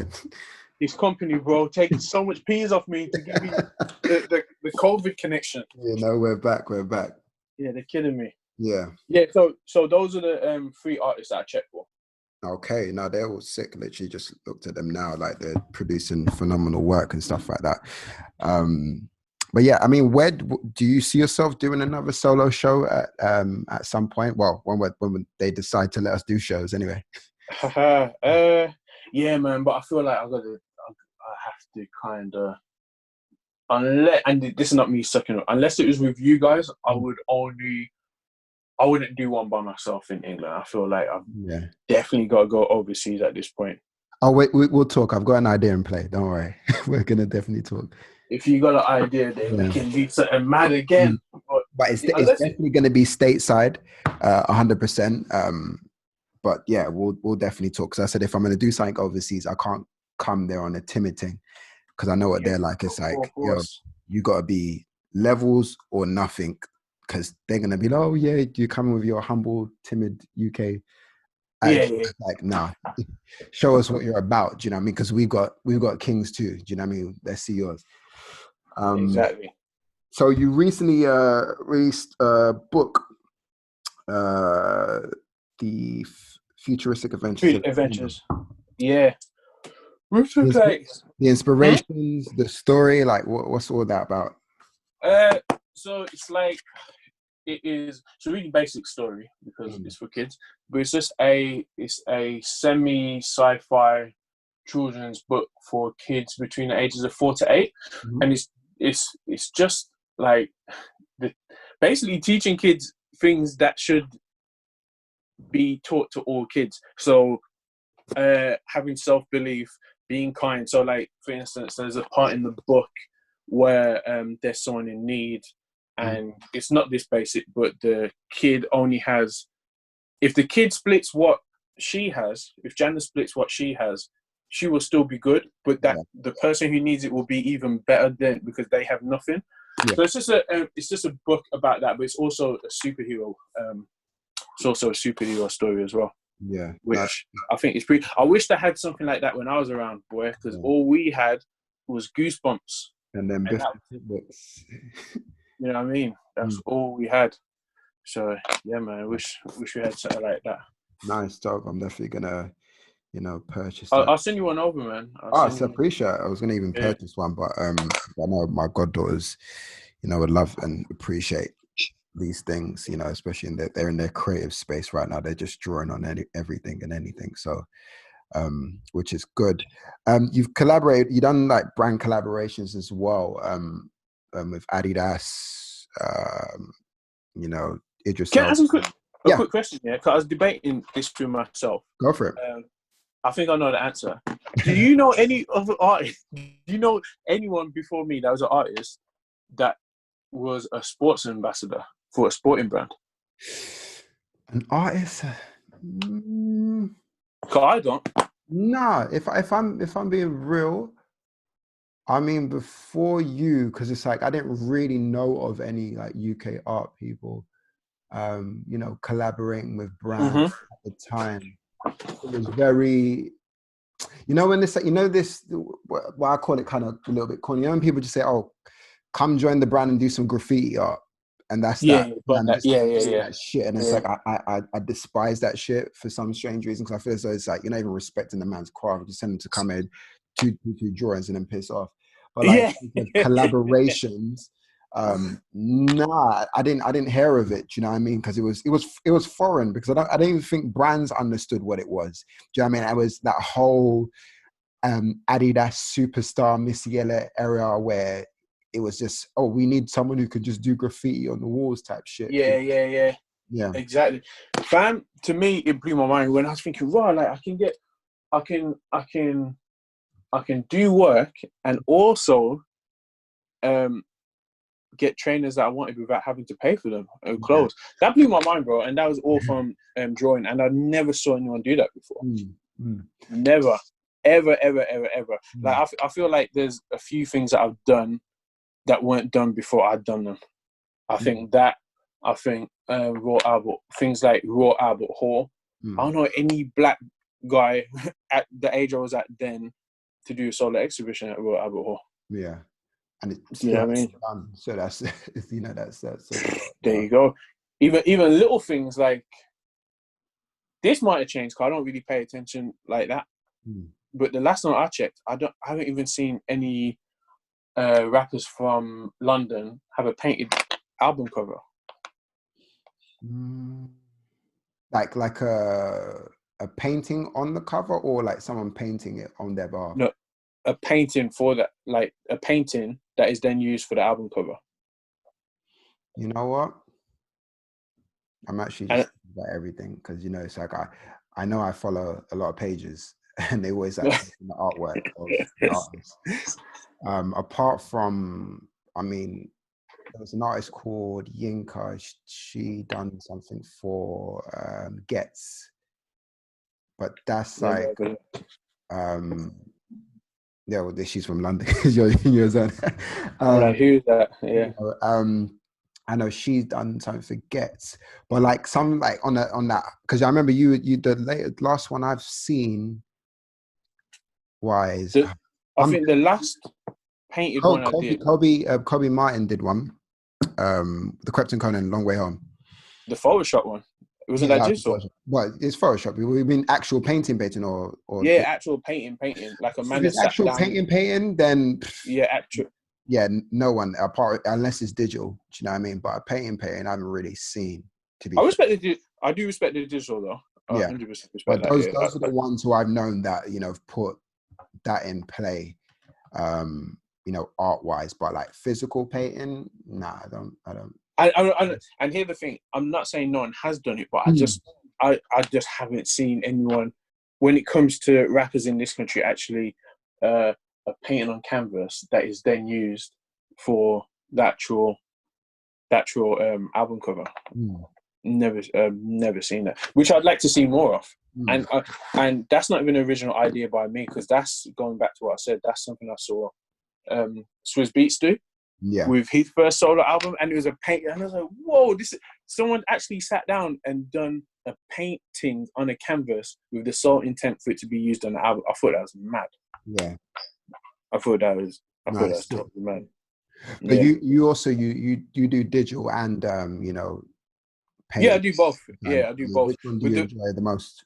This company, bro, taking so much peas off me to give me the COVID connection. Yeah, no, we're back. Yeah, they're kidding me. Yeah. Yeah, so those are the 3 artists that I checked for. Okay, no, they're all sick. Literally just looked at them now, like they're producing phenomenal work and stuff like that. But yeah, I mean, where do you see yourself doing another solo show at some point? Well, when they decide to let us do shows, anyway. Yeah, man, but I feel like I have to kind of, unless, and this is not me sucking up, unless it was with you guys, I wouldn't do one by myself in England. I feel like I've definitely got to go overseas at this point. Oh wait, we'll talk. I've got an idea in play. Don't worry, we're gonna definitely talk. If you got an idea, then we can do something mad again. But it's definitely going to be stateside, 100%. But yeah, we'll definitely talk. Because I said if I'm going to do something overseas, I can't come there on a timid thing, because I know what they're like. It's like, yo, you got to be levels or nothing, because they're going to be like, oh yeah, you come with your humble, timid UK. Like, nah, show us what you're about. Do you know what I mean? Because we've got kings too. Do you know what I mean? Let's see yours. Exactly. So you recently released a book, the Futuristic Adventures. Yeah. The inspirations, the story, like what's all that about? So it's like, it's a really basic story because it's for kids, but it's a semi sci-fi children's book for kids between the ages of 4 to 8, and it's just like basically teaching kids things that should be taught to all kids. So having self-belief, being kind. So like, for instance, there's a part in the book where there's someone in need, and it's not this basic, but the kid only has, if the kid splits what she has, if Jana splits what she has, she will still be good, but that the person who needs it will be even better than, because they have nothing. So it's just a book about that, but it's also a superhero. It's also a superhero story as well. Yeah, which I think is pretty. I wish they had something like that when I was around, boy, because all we had was Goosebumps and then books. You know what I mean? That's all we had. So yeah, man, I wish we had something like that. Nice job. I'm definitely gonna, purchase that. that. I'll send you one over, man. I appreciate it. I was gonna even purchase one, but I know my goddaughters, would love and appreciate these things, especially they're in their creative space right now. They're just drawing on everything and anything. So, which is good. You've done like brand collaborations as well. With Adidas, Idris. Can I ask a quick question? Yeah, because I was debating this to myself. Go for it. I think I know the answer. Do you know any other artists? Do you know anyone before me that was an artist that was a sports ambassador for a sporting brand? An artist? Cause I don't. No, if I'm being real, I mean, before you, because it's like I didn't really know of any like UK art people, collaborating with brands at the time. It was very, when this, what I call it kind of a little bit corny. When people just say, "Oh, come join the brand and do some graffiti art," and that's that. That shit, and it's like I despise that shit for some strange reason, because I feel as though it's like you're not even respecting the man's craft. You send him to come in, two drawings and then piss off. But like collaborations, nah, I didn't hear of it. Do you know what I mean? Because it was foreign, because I don't even think brands understood what it was. Do you know what I mean? I was that whole Adidas superstar Missy Elliott era where it was just, oh, we need someone who could just do graffiti on the walls type shit. Yeah. Exactly. Fam, to me, it blew my mind when I was thinking, wow, like I can do work and also get trainers that I wanted without having to pay for them and clothes. That blew my mind, bro. And that was all from drawing. And I never saw anyone do that before. Never, ever. Like I feel like there's a few things that I've done that weren't done before I'd done them. I think Raw Albert, things like Raw Albert Hall. I don't know any black guy at the age I was at then to do a solo exhibition at Raw Albert Hall. Yeah. And it's you know what I mean? done. So that's that's there you go. even little things like this might have changed because I don't really pay attention like that. But the last time I checked, I haven't even seen any rappers from London have a painted album cover. Like a painting on the cover, or like someone painting it on their bar? No, a painting for that, like a painting that is then used for the album cover. You know what? I'm actually just about everything because it's like I know I follow a lot of pages and they always like the artwork of the artists. Apart from, I mean, there was an artist called Yinka. She done something for Gets, but that's like yeah, well, she's from London. You're zone. Like, who's that? Yeah. I know she's done something for Gets, but like some like on that because I remember you the last one I've seen was I think the last painted one I did. Kobe Martin did one. The Krypton Conan Long Way Home. The Photoshop one. Wasn't that digital? Well, it's Photoshop. We mean actual painting or yeah, actual painting. Like a man. If it's actual painting, then yeah, actual. Yeah, no one apart unless it's digital. Do you know what I mean? But a painting, I haven't really seen. To be, I do respect the digital though. Yeah, 100% respect but that. Those are the ones who I've known that have put that in play. Art wise, but like physical painting, nah, I don't. And here's the thing: I'm not saying no one has done it, but I just haven't seen anyone when it comes to rappers in this country actually. A painting on canvas that is then used for the actual album cover. Never seen that, which I'd like to see more of. And that's not even an original idea by me, because that's going back to what I said. That's something I saw Swizz Beatz do with his first solo album, and it was a painting. And I was like, whoa! Someone actually sat down and done a painting on a canvas with the sole intent for it to be used on the album. I thought that was mad. Yeah. I thought that was totally mad. But you also you do digital and paint. Yeah, I do both. Yeah, I do both. Which one do you enjoy the most?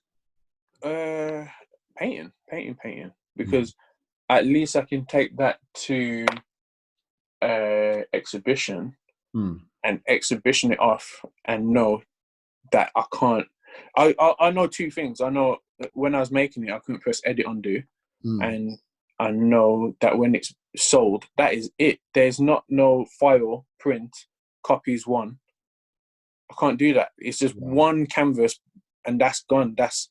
Painting, because at least I can take that to exhibition and exhibition it off and know that I can't. I know two things. I know when I was making it, I couldn't press edit undo, and I know that when it's sold, that is it. There's no file, print, copies one. I can't do that. It's just one canvas, and that's gone. That's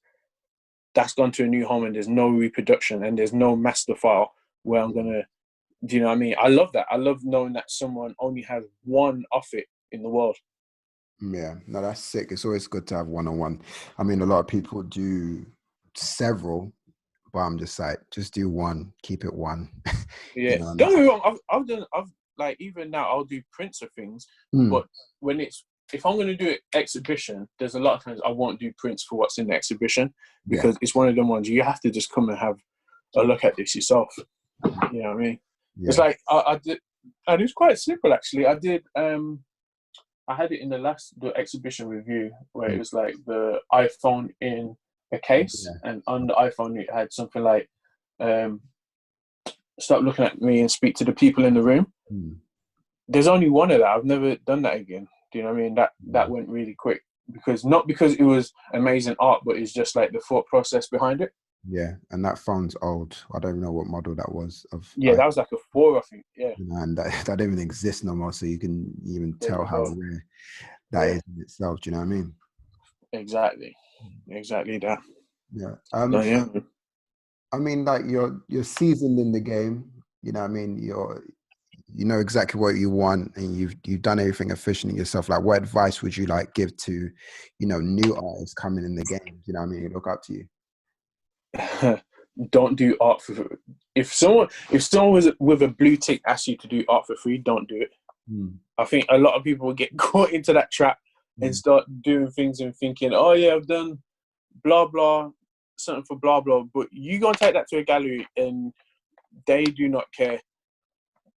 gone to a new home, and there's no reproduction, and there's no master file where I'm gonna. Do you know what I mean? I love that. I love knowing that someone only has one of it in the world. Yeah, no, that's sick. It's always good to have one-on-one. I mean, a lot of people do several. But I'm just like, just do one, keep it one. Yeah, don't get me wrong. I've like even now I'll do prints of things, but if I'm going to do an exhibition, there's a lot of times I won't do prints for what's in the exhibition because it's one of them ones you have to just come and have a look at this yourself. You know what I mean? Yeah. It's like I did, and it's quite simple actually. I did. I had it in the exhibition review where it was like the iPhone in a case, and on the iPhone it had something like stop looking at me and speak to the people in the room. There's only one of that. I've never done that again. Do you know what I mean? That went really quick not because it was amazing art, but it's just like the thought process behind it. Yeah, and that phone's old. I don't even know what model that was of. That was like a 4, I think. Yeah, and that don't even exist no more. So you can even tell how rare that is in itself. Do you know what I mean? Exactly that. Yeah. I mean, like you're seasoned in the game. You know what I mean? You know exactly what you want, and you've done everything efficiently yourself. Like, what advice would you like give to, new artists coming in the game? You know what I mean? Look up to you. Don't do art for. If someone was with a blue tick asks you to do art for free, don't do it. I think a lot of people will get caught into that trap and start doing things and thinking, oh yeah, I've done blah blah, something for blah blah. But you gonna take that to a gallery and they do not care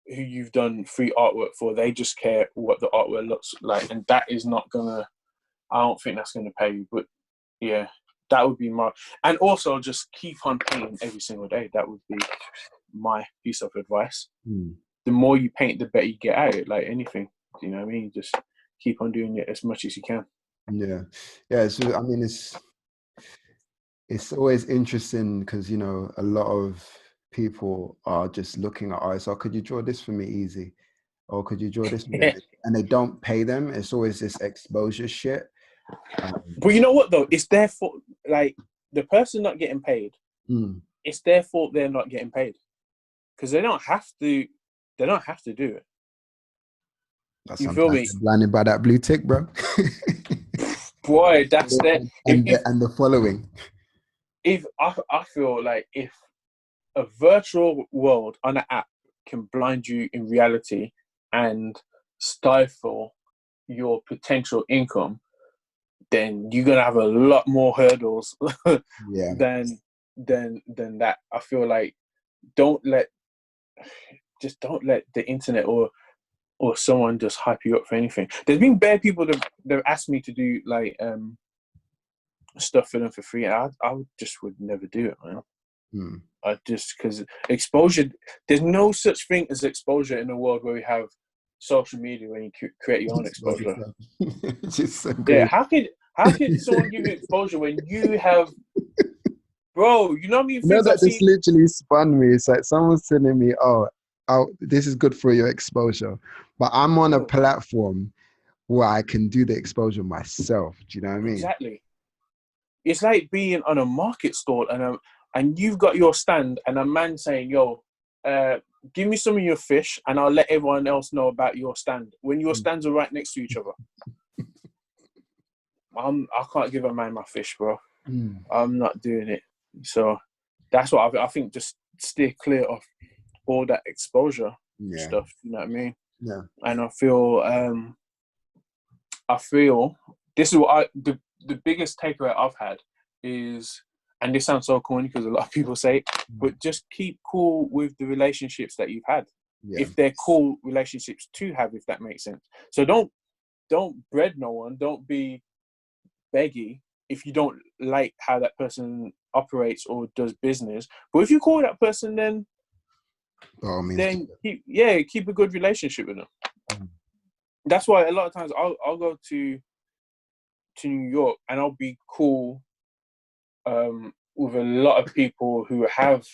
who you've done free artwork for. They just care what the artwork looks like, and that is not gonna. I don't think that's gonna pay you, but yeah, that would be my. And also, just keep on painting every single day. That would be my piece of advice. The more you paint, the better you get at it. Like anything, you know what I mean? Just keep on doing it as much as you can. Yeah. So I mean, it's always interesting because, you know, a lot of people are just looking at art. So could you draw this for me easy? Or could you draw this for me? And they don't pay them. It's always this exposure shit. But you know what though? It's their fault. Like the person not getting paid, it's their fault they're not getting paid. Because they don't have to do it. You feel me? Blinded by that blue tick, bro. Boy, that's that. And the following. If I feel like if a virtual world on an app can blind you in reality and stifle your potential income, then you're gonna have a lot more hurdles than that. I feel like don't let the internet or someone just hype you up for anything. There's been bad people that have asked me to do like stuff for them for free. I just would never do it, man. I just, because exposure, there's no such thing as exposure in a world where we have social media where you create your own exposure. Just so yeah, how could someone give you exposure when you have, bro? You know what I mean? You know that this literally spun me. It's like someone's telling me, "Oh, this is good for your exposure," but I'm on a platform where I can do the exposure myself. Do you know what I mean? Exactly. It's like being on a market stall and you've got your stand and a man saying, "Yo, give me some of your fish and I'll let everyone else know about your stand." When your stands are right next to each other. I can't give a man my fish, bro. I'm not doing it. So that's what I think. Just stay clear of all that exposure stuff. You know what I mean? Yeah. And I feel this is what the biggest takeaway I've had is, and this sounds so corny because a lot of people say it, but just keep cool with the relationships that you've had. If they're cool relationships to have, if that makes sense. So don't bread no one. Don't be beggy if you don't like how that person operates or does business. But if you call that person, then keep a good relationship with them. That's why a lot of times I'll go to New York and I'll be cool with a lot of people who have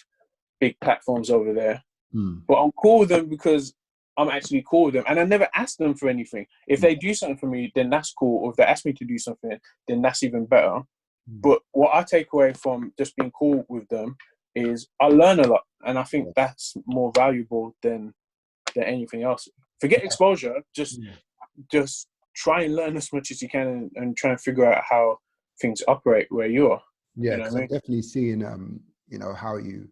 big platforms over there. But I'm cool with them because I'm actually cool with them, and I never ask them for anything. If they do something for me, then that's cool. Or if they ask me to do something, then that's even better. But what I take away from just being cool with them is I learn a lot, and I think that's more valuable than anything else. Forget exposure. Just try and learn as much as you can and try and figure out how things operate where you are. Yeah, you know because I'm definitely seeing how you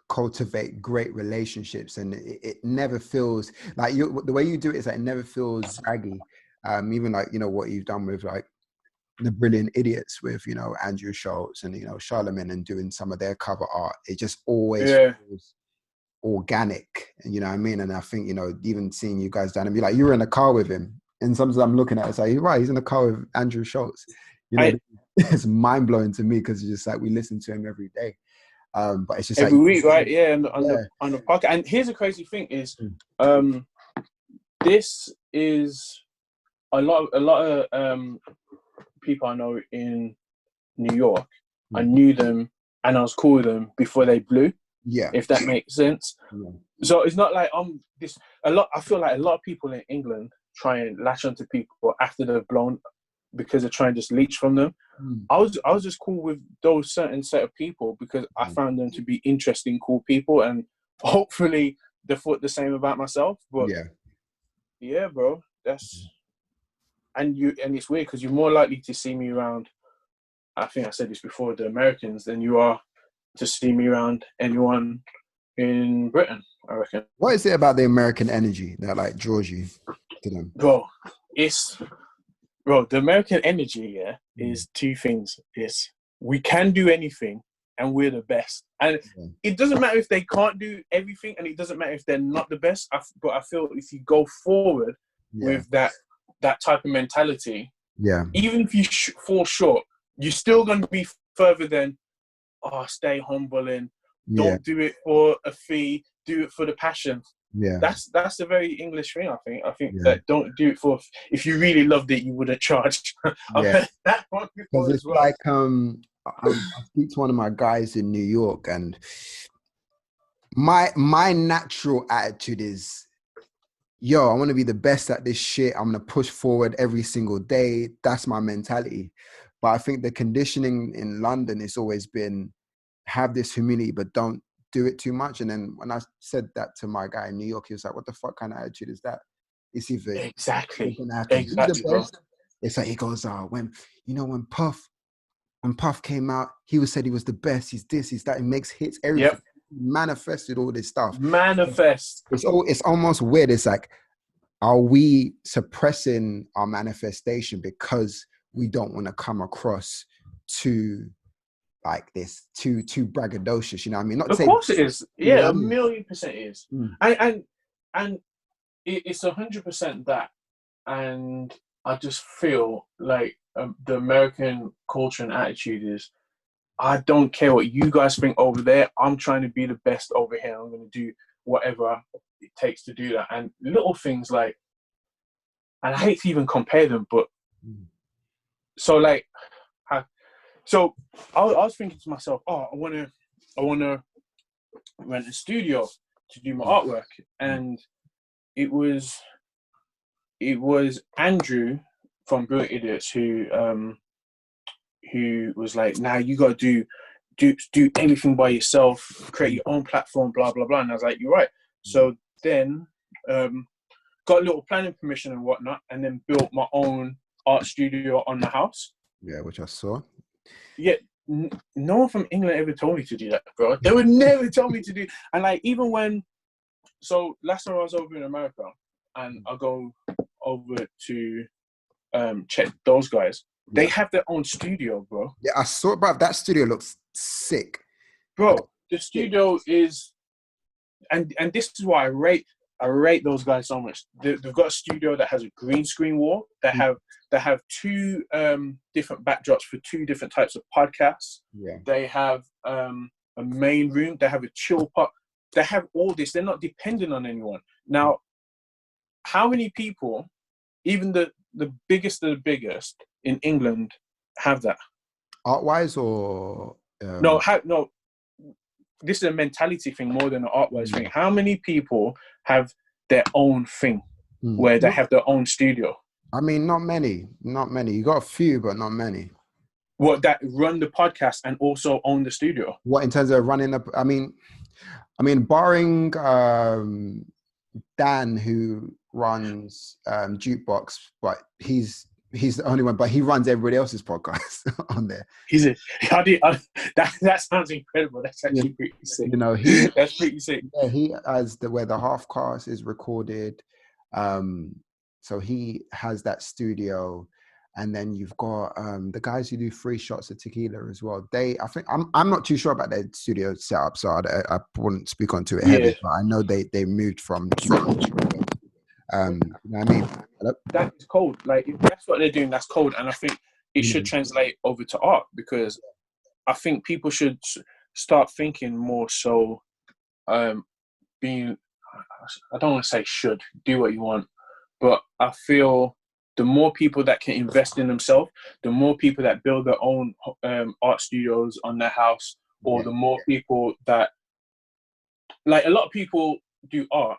cultivate great relationships, and it never feels like the way you do it is like it never feels draggy. Even like what you've done with like the Brilliant Idiots with Andrew Schultz and Charlemagne and doing some of their cover art. It just always feels organic, and you know what I mean. And I think even seeing you guys down and be like you were in a car with him, and sometimes I'm looking at it, it's like right, he's in a car with Andrew Schultz. It's mind blowing to me because it's just like we listen to him every day. But it's just every like, week, right? Yeah, on the podcast. And here's the crazy thing is, this is a lot of people I know in New York. I knew them and I was cool with them before they blew. Yeah, if that makes sense. Yeah. So it's not like I feel like a lot of people in England try and latch onto people after they've blown because they're trying to just leech from them. I was just cool with those certain set of people because I found them to be interesting, cool people, and hopefully they thought the same about myself. But yeah, bro, that's and it's weird because you're more likely to see me around. I think I said this before, the Americans than you are to see me around anyone in Britain, I reckon. What is it about the American energy that like draws you to them? Bro, the American energy, is two things. It's we can do anything and we're the best. And it doesn't matter if they can't do everything, and it doesn't matter if they're not the best. But I feel if you go forward with that type of mentality, even if you fall short, you're still going to be further than, stay humble and don't do it for a fee, do it for the passion. That's a very English thing. I think that don't do it for, if you really loved it, you would have charged. I've heard that one before. Because it's like I speak to one of my guys in New York, and my natural attitude is, yo, I want to be the best at this shit. I'm gonna push forward every single day. That's my mentality. But I think the conditioning in London has always been, have this humility, but don't do it too much. And then when I said that to my guy in New York, he was like, what the fuck kind of attitude is that? It's either exactly the best. It's like, he goes, when Puff came out, he said he was the best, he's this, he's that, he makes hits, everything. Manifested all this stuff. It's almost weird. It's like, are we suppressing our manifestation because we don't want to come across too like this, too braggadocious, you know what I mean? Of course it is. Yeah, 1,000,000% is. And it's 100% that. And I just feel like the American culture and attitude is, I don't care what you guys think over there. I'm trying to be the best over here. I'm going to do whatever it takes to do that. And little things like, and I hate to even compare them, but so like, I was thinking to myself, I want to rent a studio to do my artwork, and it was Andrew from Brilliant Idiots who was like, nah, you got to do everything by yourself, create your own platform, blah, blah, blah. And I was like, you're right. So then got a little planning permission and whatnot, and then built my own art studio on the house. Yeah, which I saw. Yeah, no one from England ever told me to do that, bro. They would never tell me to do. And like, even when, so last time I was over in America, and I go over to check those guys, they have their own studio, bro. Yeah, I saw it, bro. That studio looks sick. Bro, the studio is, and this is why I rate those guys so much. They've got a studio that has a green screen wall. They have two different backdrops for two different types of podcasts. Yeah. They have a main room. They have a chill pot. They have all this. They're not dependent on anyone. Now, how many people, even the biggest of the biggest in England, have that? Art-wise or? No. This is a mentality thing more than an art-wise thing. How many people have their own thing where they have their own studio? I mean, not many. You got a few, but not many. What, that run the podcast and also own the studio? What, in terms of running the? I mean, barring Dan, who runs Jukebox, but he's the only one, but he runs everybody else's podcast on there. That sounds incredible. That's actually pretty sick. You know, that's pretty sick. Yeah, he has where the half cast is recorded. So he has that studio, and then you've got the guys who do free shots of tequila as well. I think I'm not too sure about their studio setup, so I wouldn't speak onto it heavy. But I know they moved from. You know what I mean? That is cold. Like, if that's what they're doing, that's cold. And I think it should translate over to art, because I think people should start thinking more so being, I don't want to say should, do what you want, but I feel the more people that can invest in themselves, the more people that build their own art studios on their house, or the more people that, like, a lot of people do art.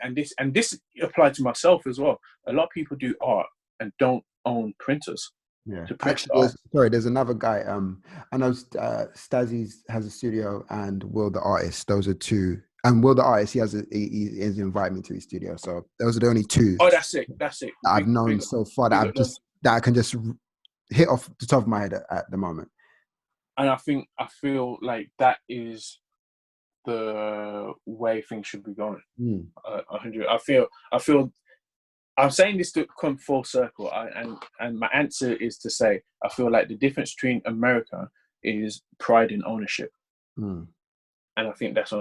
And this applied to myself as well. A lot of people do art and don't own printers. Yeah. Actually, there's another guy. I know Stazzy has a studio, and Will the Artist. Those are two. And Will the Artist, he has invited me to his studio. So those are the only two. Oh, that's it. That I've known so far that I can just hit off the top of my head at the moment. And I feel like that is the way things should be going. 100. I feel I'm saying this to come full circle, and my answer is to say I feel like the difference between America is pride in ownership. Mm. And I think that's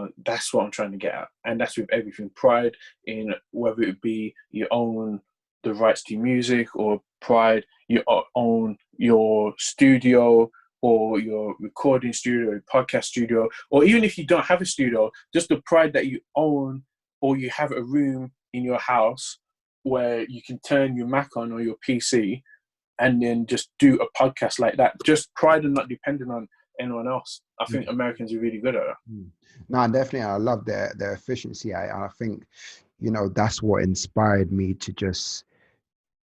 what I'm trying to get at. And that's with everything. Pride in whether it be you own the rights to music, or pride you own your studio or your recording studio, your podcast studio, or even if you don't have a studio, just the pride that you own or you have a room in your house where you can turn your Mac on or your PC and then just do a podcast like that. Just pride and not depending on anyone else. I think Americans are really good at that. No, definitely. I love their efficiency. I think, that's what inspired me to just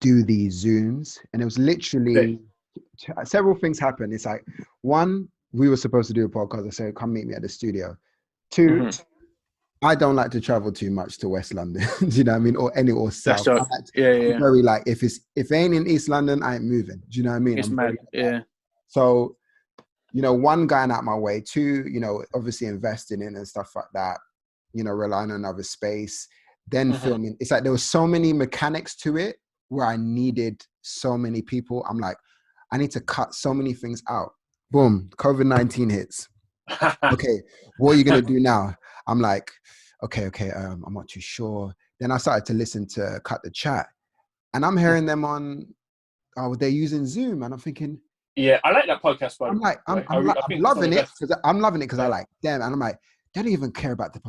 do these Zooms. And it was literally several things happened. It's like, one, we were supposed to do a podcast. I said, come meet me at the studio. Two, I don't like to travel too much to West London. Do you know what I mean? Or South. I'm very like, if it ain't in East London, I ain't moving. Do you know what I mean? It's mad. So, one, going out my way. Two, obviously investing in and stuff like that, relying on another space, then filming. It's like there was so many mechanics to it where I needed so many people. I'm like, I need to cut so many things out. Boom, COVID-19 hits. Okay, what are you going to do now? I'm like, okay, I'm not too sure. Then I started to listen to Cut the Chat, and I'm hearing them on, they're using Zoom, and I'm thinking, yeah, I like that podcast. I'm like, I'm loving it because I like them, and I'm like, they don't even care about the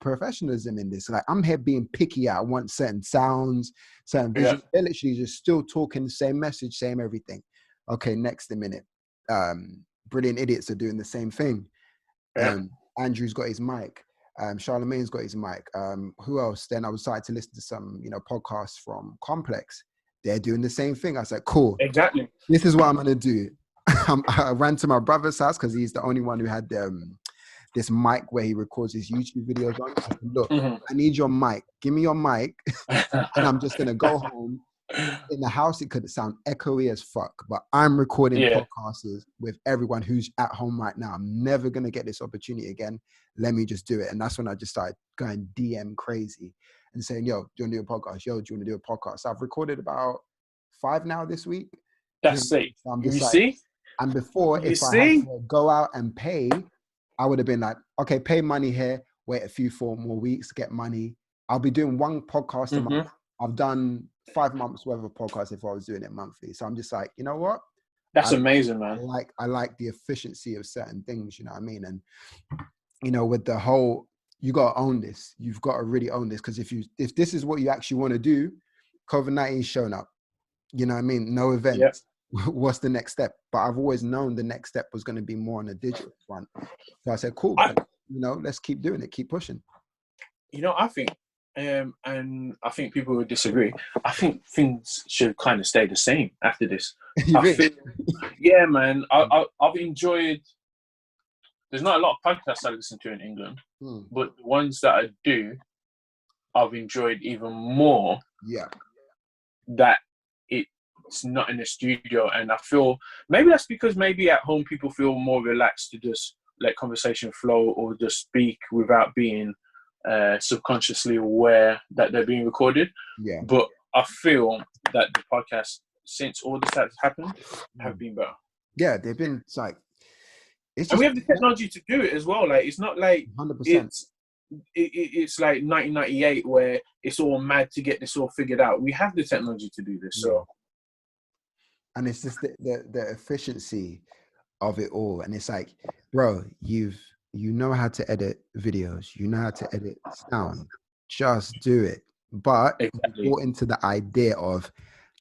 professionalism in this. Like, I'm here being picky. I want certain sounds, certain vision. They're literally just still talking the same message, same everything. Okay, next a minute. Brilliant Idiots are doing the same thing. Andrew's got his mic. Charlemagne's got his mic. Who else? Then I was starting to listen to some, podcasts from Complex. They're doing the same thing. I was like, cool. Exactly. This is what I'm gonna do. I ran to my brother's house because he's the only one who had this mic where he records his YouTube videos on. I said, look, I need your mic. Give me your mic, and I'm just gonna go home. In the house, it could sound echoey as fuck, but I'm recording podcasts with everyone who's at home right now. I'm never gonna get this opportunity again. Let me just do it. And that's when I just started going DM crazy and saying, yo, do you want to do a podcast? Yo, do you want to do a podcast? So I've recorded about 5 now this week. That's it. So you see? And before, if I had to go out and pay, I would have been like, okay, pay money here, wait a few 4 more weeks, get money. I'll be doing 1 podcast a month. I've done 5 months worth of podcasts if I was doing it monthly. So I'm just like, you know what? That's amazing, man. I like the efficiency of certain things, you know what I mean? And, with the whole, you got to own this. You've got to really own this. Because if this is what you actually want to do, COVID-19's shown up. You know what I mean? No events. Yep. What's the next step? But I've always known the next step was going to be more on a digital front. So I said, cool. Let's keep doing it. Keep pushing. I think, and I think people would disagree. I think things should kind of stay the same after this. Yeah, man. I've enjoyed. There's not a lot of podcasts I listen to in England, but the ones that I do, I've enjoyed even more. Yeah. That it's not in the studio, and I feel maybe that's because maybe at home people feel more relaxed to just let conversation flow or just speak without being subconsciously aware that they're being recorded. Yeah. But I feel that the podcast, since all this has happened, have been better. Yeah, they've been and we have the technology to do it as well. Like, it's not like 100%. It's like 1998 where it's all mad to get this all figured out. We have the technology to do this. So, and it's just the efficiency of it all. And it's like, bro, you know how to edit videos, you know how to edit sound, just do it. But brought into the idea of,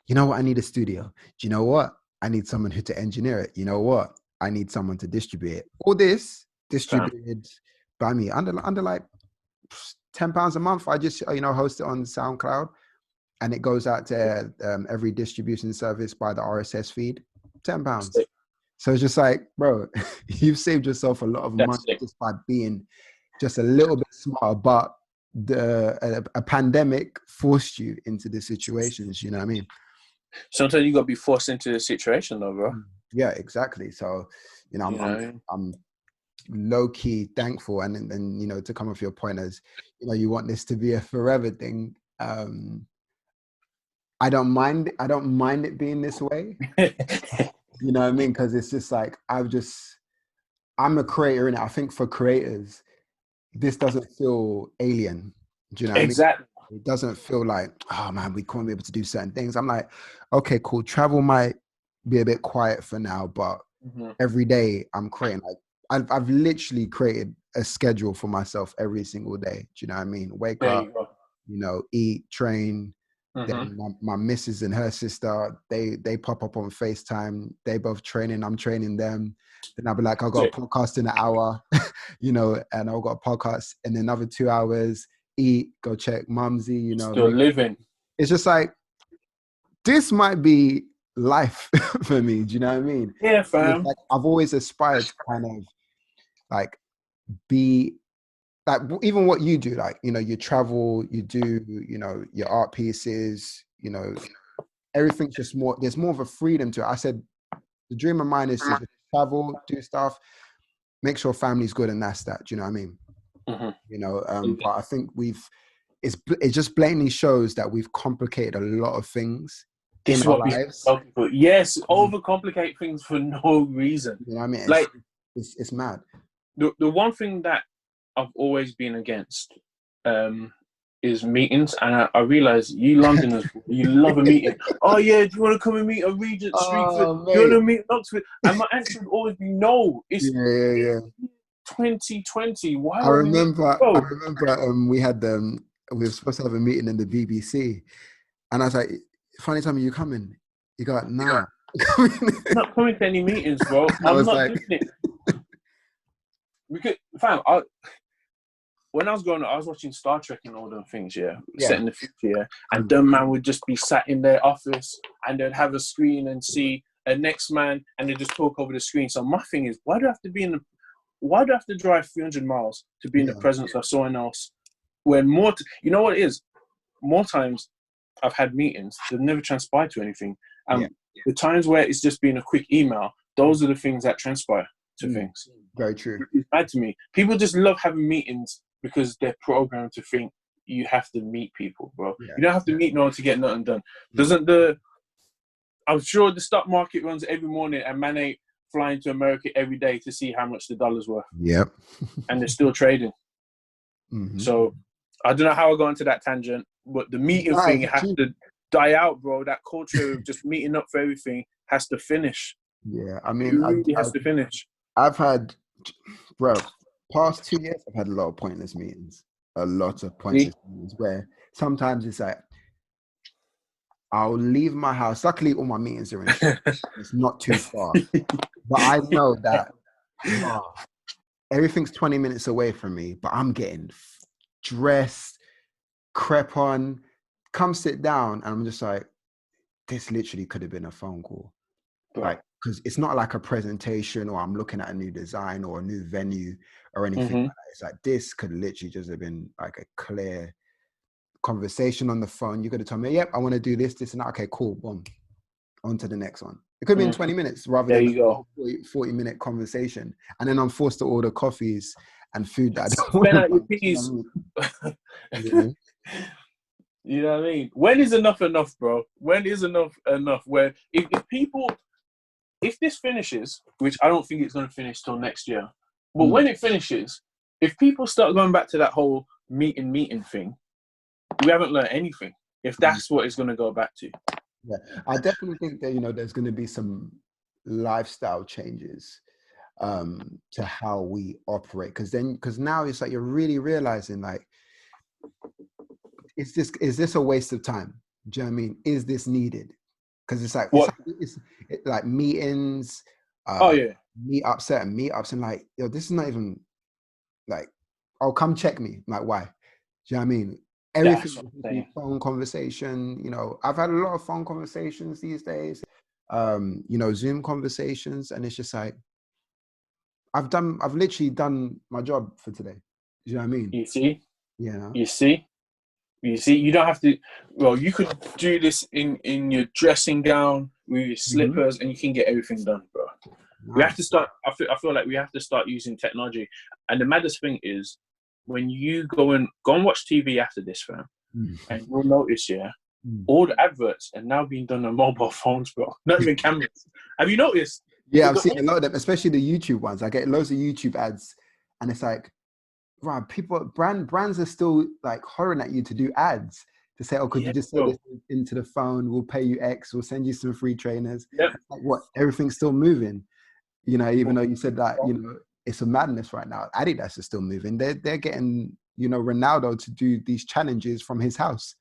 you know what, I need a studio. Do you know what? I need someone who to engineer it. You know what? I need someone to distribute it. All this distributed by me under like £10 a month. I just host it on SoundCloud, and it goes out to every distribution service by the RSS feed. £10. So it's just like, bro, you've saved yourself a lot of money just by being just a little bit smarter. But a pandemic forced you into the situations. You know what I mean? Sometimes you got to be forced into the situation, though, bro. Yeah, exactly. So, I'm low key thankful, and to come off your point as, you want this to be a forever thing. I don't mind it being this way. You know what I mean? Because it's just like, I'm a creator in it. I think for creators, this doesn't feel alien. Do you know what I mean? Exactly. It doesn't feel like, oh man, we can't be able to do certain things. I'm like, okay, cool. Travel might be a bit quiet for now, but every day I'm creating. Like I've literally created a schedule for myself every single day. Do you know what I mean? Wake There up, you go. eat, train. Then my missus and her sister, they pop up on FaceTime. They both training. I'm training them. Then I'll be like, I've got a podcast in an hour, and I've got a podcast in another 2 hours. Eat, go check mumsy. Still living. It's just like, this might be life for me. Do you know what I mean? Yeah, fam. Like, I've always aspired to kind of like be like, even what you do, like, you travel, you do, your art pieces, everything's just more, there's more of a freedom to it. I said, the dream of mine is to just travel, do stuff, make sure family's good, and that's that. Do you know what I mean? But I think it just blatantly shows that we've complicated a lot of things in our lives. Yes, overcomplicate things for no reason. You know what I mean? Like, it's mad. The one thing that I've always been against is meetings, and I realize you Londoners, you love a meeting. Oh yeah, do you want to come and meet a Regent Street? Do you want to meet Oxford? And my answer would always be no. It's 2020. Why? I remember we were supposed to have a meeting in the BBC, and I was like, FunnyTummy, you coming? You got nah. I'm not coming to any meetings, bro. I'm not doing it. Because, fam, when I was growing up, I was watching Star Trek and all them things, set in the future, and them man would just be sat in their office, and they'd have a screen and see a next man, and they just talk over the screen. So my thing is, why do I have to drive 300 miles to be in the presence of someone else? When you know what it is? More times I've had meetings that never transpire to anything. The times where it's just been a quick email, those are the things that transpire to things. Very true. It's bad to me. People just love having meetings because they're programmed to think you have to meet people, bro. You don't have to meet no one to get nothing done. I'm sure the stock market runs every morning, and man ain't flying to America every day to see how much the dollar's worth. Yep. And they're still trading. So I don't know how I got into that tangent, but the meeting thing has to die out, bro. That culture of just meeting up for everything has to finish. Yeah, I mean, it really has to finish. I've had, bro, past 2 years, I've had a lot of pointless meetings. A lot of pointless meetings where sometimes it's like, I'll leave my house. Luckily, all my meetings are in. It's not too far. But I know that everything's 20 minutes away from me, but I'm getting dressed, crepe on, come sit down, and I'm just like, this literally could have been a phone call. Like, because it's not like a presentation, or I'm looking at a new design or a new venue or anything like that. It's like, this could literally just have been like a clear conversation on the phone. You could have told me, yep, I want to do this, and that. Okay, cool, boom, on to the next one. It could have been 20 minutes rather than a 40-minute conversation. And then I'm forced to order coffees and food that I don't spend out your peas. You know what I mean? When is enough enough, bro? When is enough enough? Where if this finishes, which I don't think it's going to finish till next year, but when it finishes, if people start going back to that whole meeting thing, we haven't learned anything. If that's what it's going to go back to. Yeah, I definitely think that, there's going to be some lifestyle changes to how we operate. Because now it's like you're really realizing, like, is this a waste of time? Do you know what I mean? Is this needed? Because it's like meetings, certain meetups, and like, this is not even like, oh, come check me. Like, why? Do you know what I mean? Everything is phone conversation. I've had a lot of phone conversations these days. Zoom conversations, and it's just like, I've literally done my job for today. Do you know what I mean? You see? Yeah. You see? You don't have to. Well, you could do this in your dressing gown with your slippers, and you can get everything done, bro. Nice. We have to start. I feel like we have to start using technology. And the maddest thing is, when you go and watch TV after this, fam, and you'll notice, all the adverts are now being done on mobile phones, bro. Not even cameras. Have you noticed? Yeah, I've seen a lot of them, especially the YouTube ones. I get loads of YouTube ads, and it's like, right, brands are still like horror at you to do ads to say, oh, could you just say this into the phone? We'll pay you X. We'll send you some free trainers. Yep. Like, what? Everything's still moving. You know, even though you said that, you know, it's a madness right now. Adidas is still moving. They're getting, you know, Ronaldo to do these challenges from his house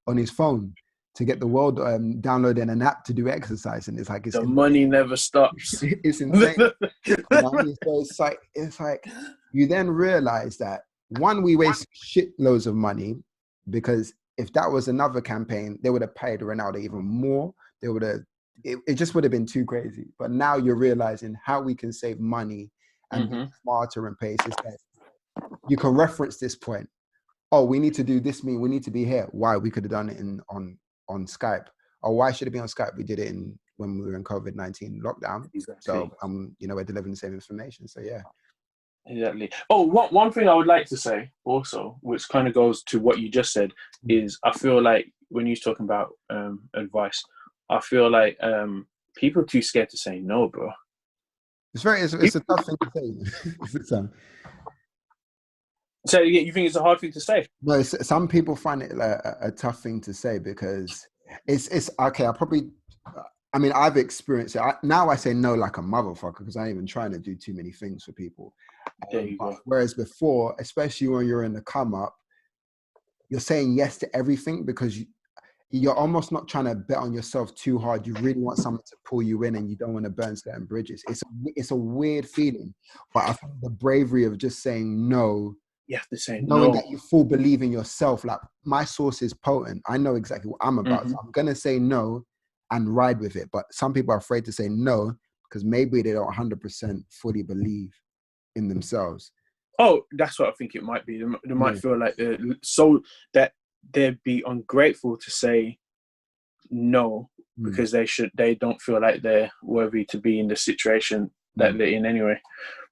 on his phone to get the world downloading an app to do exercise, and it's like the money never stops. It's insane. You know what I mean? So it's like you then realize that one, we waste shitloads of money, because if that was another campaign, they would have paid Ronaldo even more. They would have. It just would have been too crazy. But now you're realizing how we can save money and be smarter and pace. Is that you can reference this point. Oh, we need to do this. We need to be here. Why? We could have done it on Skype. Or why should it be on Skype? We did it when we were in COVID-19 lockdown. Exactly. So you know, we're delivering the same information. So yeah. Exactly. Oh, one thing I would like to say also, which kind of goes to what you just said, is I feel like when you're talking about advice, I feel like people are too scared to say no, bro. It's a tough thing to say. So you think it's a hard thing to say? No, some people find it like a tough thing to say, because it's okay. I mean, I've experienced it. Now I say no like a motherfucker, because I ain't even trying to do too many things for people. There you go. Whereas before, especially when you're in the come up, you're saying yes to everything because you're almost not trying to bet on yourself too hard. You really want someone to pull you in, and you don't want to burn certain bridges. It's a weird feeling, but I think the bravery of just saying no. You have to say knowing no. that you full believe in yourself. Like, my source is potent. I know exactly what I'm about. So I'm gonna say no and ride with it. But some people are afraid to say no because maybe they don't 100% fully believe in themselves. Oh, that's what I think it might be. They might feel like they'd be ungrateful to say no because they don't feel like they're worthy to be in the situation that they're in anyway.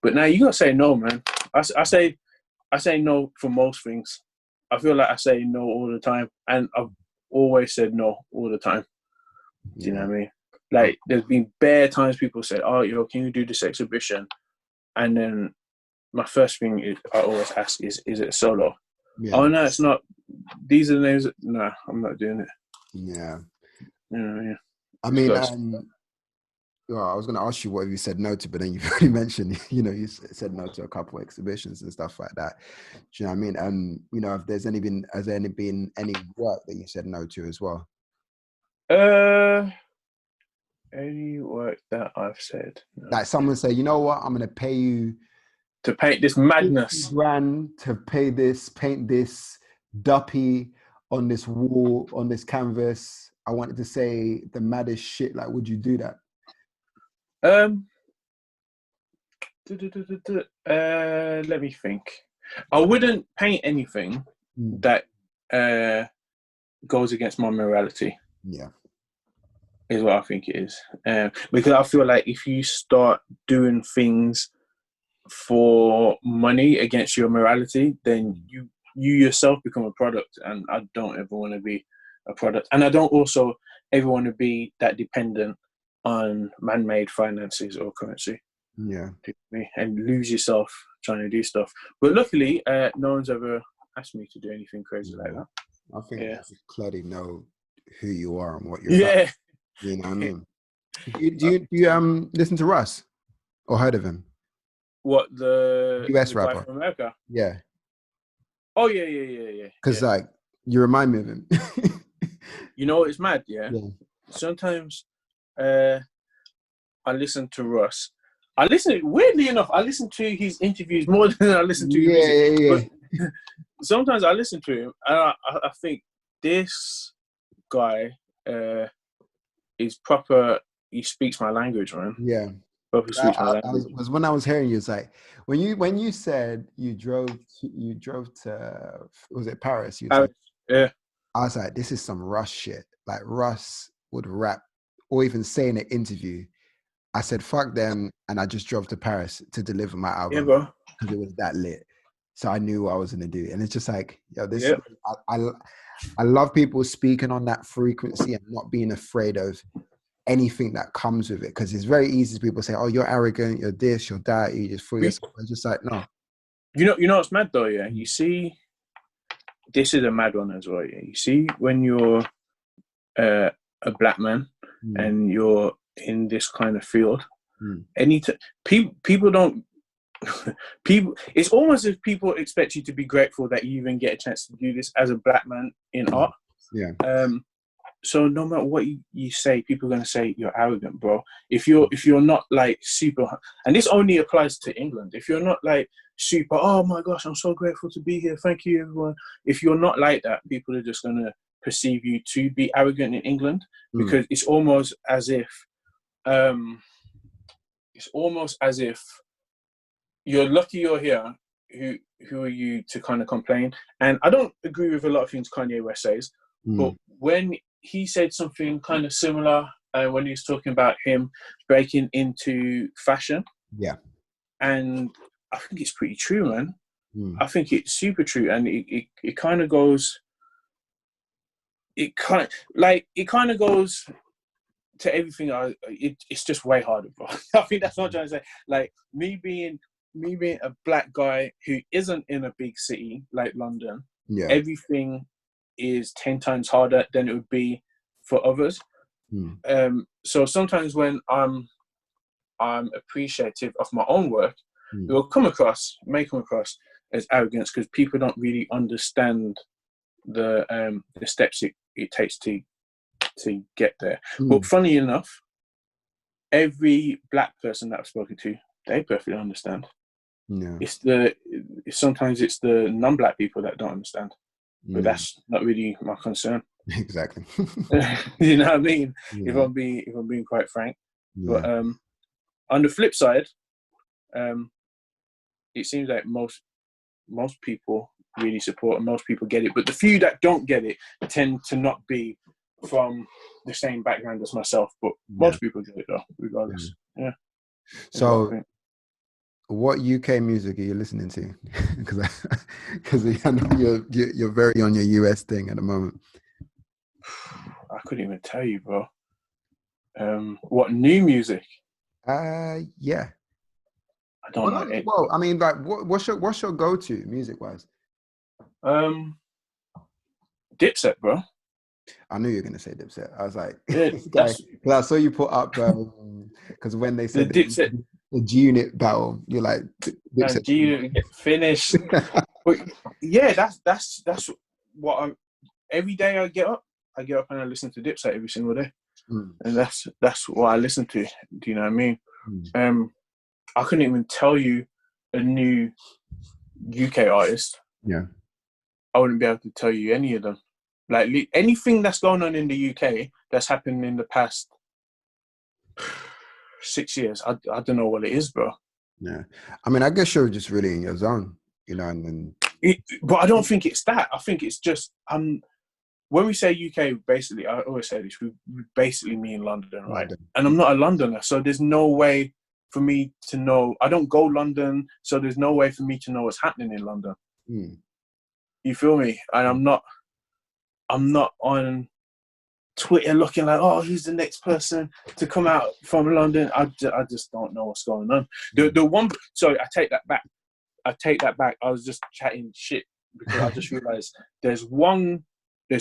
But now you gotta say no, man. I say no for most things. I feel like I say no all the time, and I've always said no all the time. Do you know what I mean? Like, there's been bare times people said, "Oh, can you do this exhibition?" And then my first thing I always ask is it solo? Yeah. Oh no, it's not. These are the names. No, I'm not doing it. Yeah. Yeah. I mean, well, I was going to ask you what you said no to, but then you've already mentioned, you said no to a couple of exhibitions and stuff like that. Do you know what I mean? If has there been any work that you said no to as well? Any work that I've said no. Like someone say, you know what, I'm going to pay you to paint this madness. $50,000 to paint this duppy on this wall, on this canvas. I wanted to say the maddest shit. Like, would you do that? Let me think. I wouldn't paint anything that goes against my morality. Yeah, is what I think it is. Because I feel like if you start doing things for money against your morality, then you yourself become a product, and I don't ever want to be a product, and I don't also ever want to be that dependent on man-made finances or currency. Yeah, and lose yourself trying to do stuff. But luckily, no one's ever asked me to do anything crazy like that. I think you clearly know who you are and what you're about. You know what I mean? Do you listen to Russ or heard of him? What, the US the rapper guy from America? Yeah. Oh yeah. Because like you remind me of him. You know, it's mad. Yeah. Sometimes I listen to Russ. Weirdly enough, I listen to his interviews more than I listen to his music. Yeah. Sometimes I listen to him and I think this guy is proper. He speaks my language, man. Yeah. Proper speaks my language. Was when I was hearing you, it's like when you said you drove to was it Paris? Yeah. I was like, this is some Russ shit. Like Russ would rap or even say in an interview. I said, fuck them. And I just drove to Paris to deliver my album because it was that lit. So I knew what I was going to do. And it's just like, I love people speaking on that frequency and not being afraid of anything that comes with it, because it's very easy for people to say, oh, you're arrogant, you're this, you're that, you just fool yourself. It's just like, no. You know what's mad though, yeah? You see, this is a mad one as well, yeah? You see, when you're a black man and you're in this kind of field, people don't, it's almost as if people expect you to be grateful that you even get a chance to do this as a black man in art. Yeah. So no matter what you say, people are going to say you're arrogant, bro. If you're not like super, and this only applies to England. If you're not like super, oh my gosh, I'm so grateful to be here. Thank you, everyone. If you're not like that, people are just going to perceive you to be arrogant in England, because it's almost as if, you're lucky you're here. Who are you to kind of complain? And I don't agree with a lot of things Kanye West says, but when he said something kind of similar when he was talking about him breaking into fashion. Yeah. And I think it's pretty true, man. I think it's super true. And it kind of goes, it kind of goes to everything. It's just way harder, bro. I think that's what I'm trying to say. Like me being a black guy who isn't in a big city like London, everything is 10 times harder than it would be for others. So sometimes when I'm appreciative of my own work, it will may come across as arrogance, because people don't really understand the steps it takes to get there. But funny enough, every black person that I've spoken to, they perfectly understand. Sometimes it's the non-black people that don't understand. But that's not really my concern. Exactly. You know what I mean? If I'm being quite frank. But on the flip side, it seems like most people really support and most people get it. But the few that don't get it tend to not be from the same background as myself. But most people get it though, regardless. Yeah. So what UK music are you listening to? Because I know you're very on your US thing at the moment. I couldn't even tell you, bro. What new music? Yeah. I don't know. Well, I mean, like, what's your go-to music-wise? Dipset, bro. I knew you were gonna say Dipset. I was like, this guy, because I saw you put up because when they said the G-Unit battle, you're like, Dipset. G-Unit get finished. But yeah, that's what every day I get up and I listen to Dipset every single day, and that's what I listen to. Do you know what I mean? I couldn't even tell you a new UK artist. Yeah, I wouldn't be able to tell you any of them. Like anything that's going on in the UK that's happened in the past 6 years, I don't know what it is, bro. Yeah, I mean, I guess you're just really in your zone, you know, and then. But I don't think it's that. I think it's just when we say UK, basically, I always say this, we basically mean London, right? London. And I'm not a Londoner, so there's no way for me to know. I don't go London, so there's no way for me to know what's happening in London. You feel me? And I'm not on Twitter looking like, oh, who's the next person to come out from London? I just don't know what's going on. The one, sorry, I take that back. I was just chatting shit because I just realized there's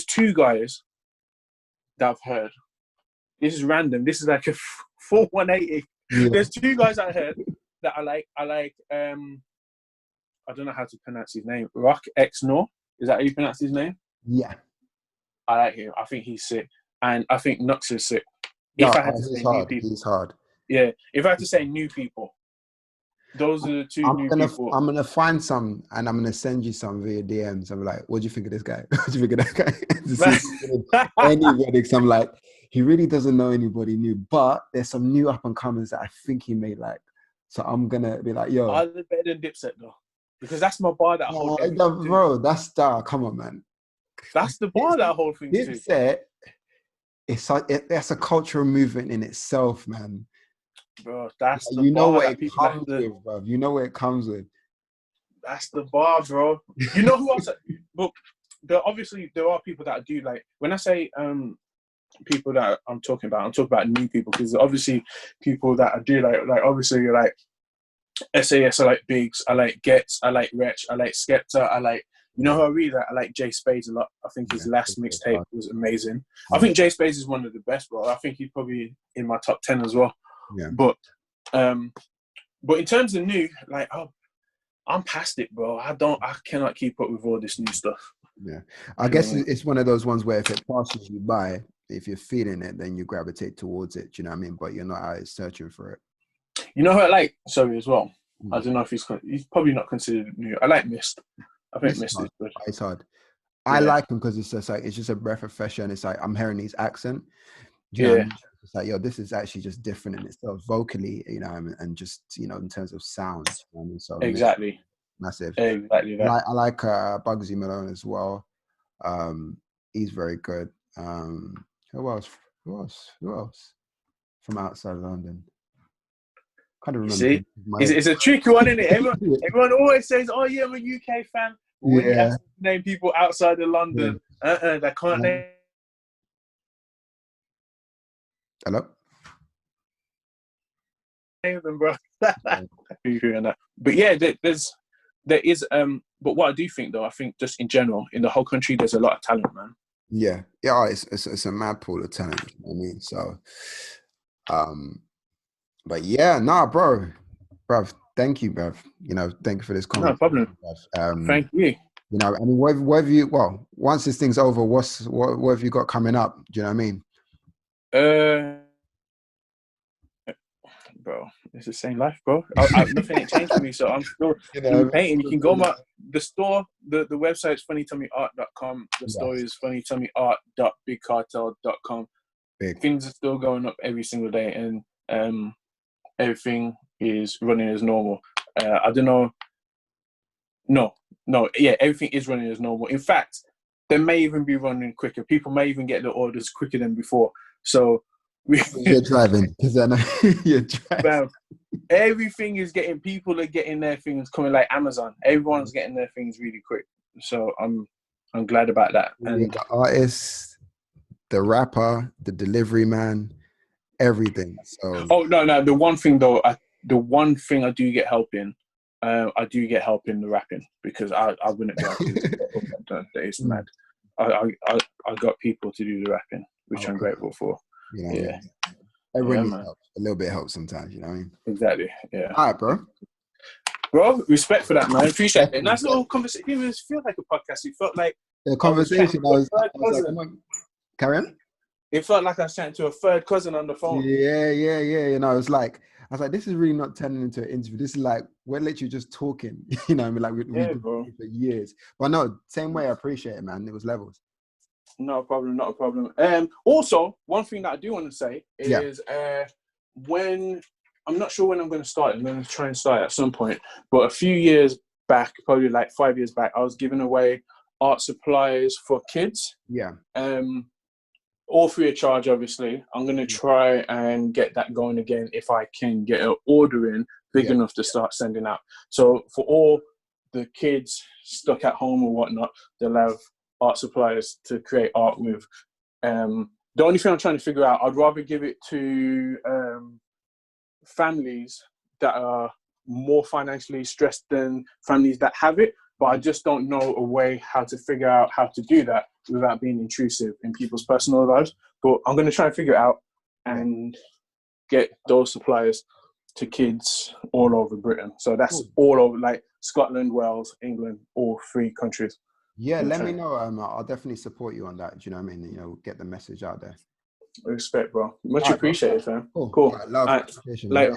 two guys that I've heard. This is random. This is like a full 180. Yeah. There's two guys I heard that I like. I don't know how to pronounce his name. Rock X Nor. Is that how you pronounce his name? Yeah. I like him. I think he's sick. And I think Nux is sick. If I had to say new people. He's hard. Yeah. If I had to say new people, those are the two new people. I'm gonna find some and I'm gonna send you some via DMs. I'm like, what do you think of this guy? What do you think of that guy? Anybody, I'm like, he really doesn't know anybody new, but there's some new up and comers that I think he may like. So I'm gonna be like, yo. Are they better than Dipset though? Because that's my bar that I hold. Bro, that's star. Come on, man. That's the bar that I hold thing to. Dipset, it's like that's a cultural movement in itself, man. Bro, that's the you know bar what it comes with, bro. You know what it comes with. That's the bar, bro. You know who else? But obviously there are people that do like when I say people that I'm talking about new people, because obviously people that I do like obviously like SAS, I like Biggs, I like Getz, I like Wretch, I like Skepta, I like, you know who I really like? I like Jay Spades a lot. I think his last mixtape was amazing. I think Jay Spades is one of the best, bro. I think he's probably in my top 10 as well. Yeah. But in terms of new, like, I'm past it, bro. I cannot keep up with all this new stuff. Yeah. I guess it's one of those ones where if it passes you by, if you're feeling it, then you gravitate towards it. Do you know what I mean? But you're not out searching for it. You know who I like? Sorry, as well. I don't know if he's probably not considered new. I like Mist. I think Mist is good. It's hard. I like him because it's just a breath of fresh air. And it's like I'm hearing his accent. Do you know what I mean? It's like, yo, this is actually just different in itself, vocally, you know, and just, you know, in terms of sound. You know what I mean? So exactly. Massive. Exactly that. I like Bugsy Malone as well. He's very good. Who else from outside of London? Can't remember. See, it's a tricky one, isn't it? Everyone always says, "Oh yeah, I'm a UK fan." But when you have to name people outside of London, they can't name. Hello. Name them, bro. But yeah, there is. But what I do think, though, I think just in general, in the whole country, there's a lot of talent, man. Yeah. It's a mad pool of talent. You know what I mean, so, but yeah, bruv, thank you, bruv. You know, thank you for this conversation. No problem. Thank you. You know, I mean, what have you? Well, once this thing's over, what have you got coming up? Do you know what I mean? Bro, it's the same life, bro. Nothing ain't changed for me, so I'm still painting. You can go the store, the website's funnytummyart.com. The store is funnytummyart.bigcartel.com. Things are still going up every single day, and everything is running as normal. I don't know. No, yeah, everything is running as normal. In fact, they may even be running quicker. People may even get the orders quicker than before. So you're driving, because I know you're driving. People are getting their things coming like Amazon. Everyone's getting their things really quick. So I'm glad about that. And the artist, the rapper, the delivery man, everything. So no. The one thing though, I do get help in. I do get help in the rapping, because I wouldn't be able to get that done. It's mad. I got people to do the rapping, which I'm grateful for. You know, yeah. Everyone needs help. A little bit helps sometimes, you know what I mean? Exactly, yeah. All right, bro. Bro, respect for that, man. Appreciate it. Nice little conversation. It didn't feel like a podcast. It felt like the conversation. I was like, carry on. It felt like I was chatting to a third cousin on the phone. Yeah. You know, I was like, this is really not turning into an interview. This is like, we're literally just talking. You know what I mean? Like, we've been talking for years. But no, same way, I appreciate it, man. It was levels. Not a problem. Also, one thing that I do want to say is when, I'm not sure when I'm going to start. I'm going to try and start at some point. But a few years back, probably like 5 years back, I was giving away art supplies for kids. Yeah. All free of charge, obviously. I'm going to try and get that going again if I can get an order in big enough to start sending out. So for all the kids stuck at home or whatnot, they'll have art supplies to create art with. The only thing I'm trying to figure out, I'd rather give it to families that are more financially stressed than families that have it, but I just don't know a way how to figure out how to do that without being intrusive in people's personal lives. But I'm going to try and figure it out and get those supplies to kids all over Britain. So that's all over, like Scotland, Wales, England, all 3 countries. Yeah, let me know. I'll definitely support you on that. Do you know what I mean? You know, get the message out there. Respect, bro. Much appreciated, fam. Cool. Love. Later.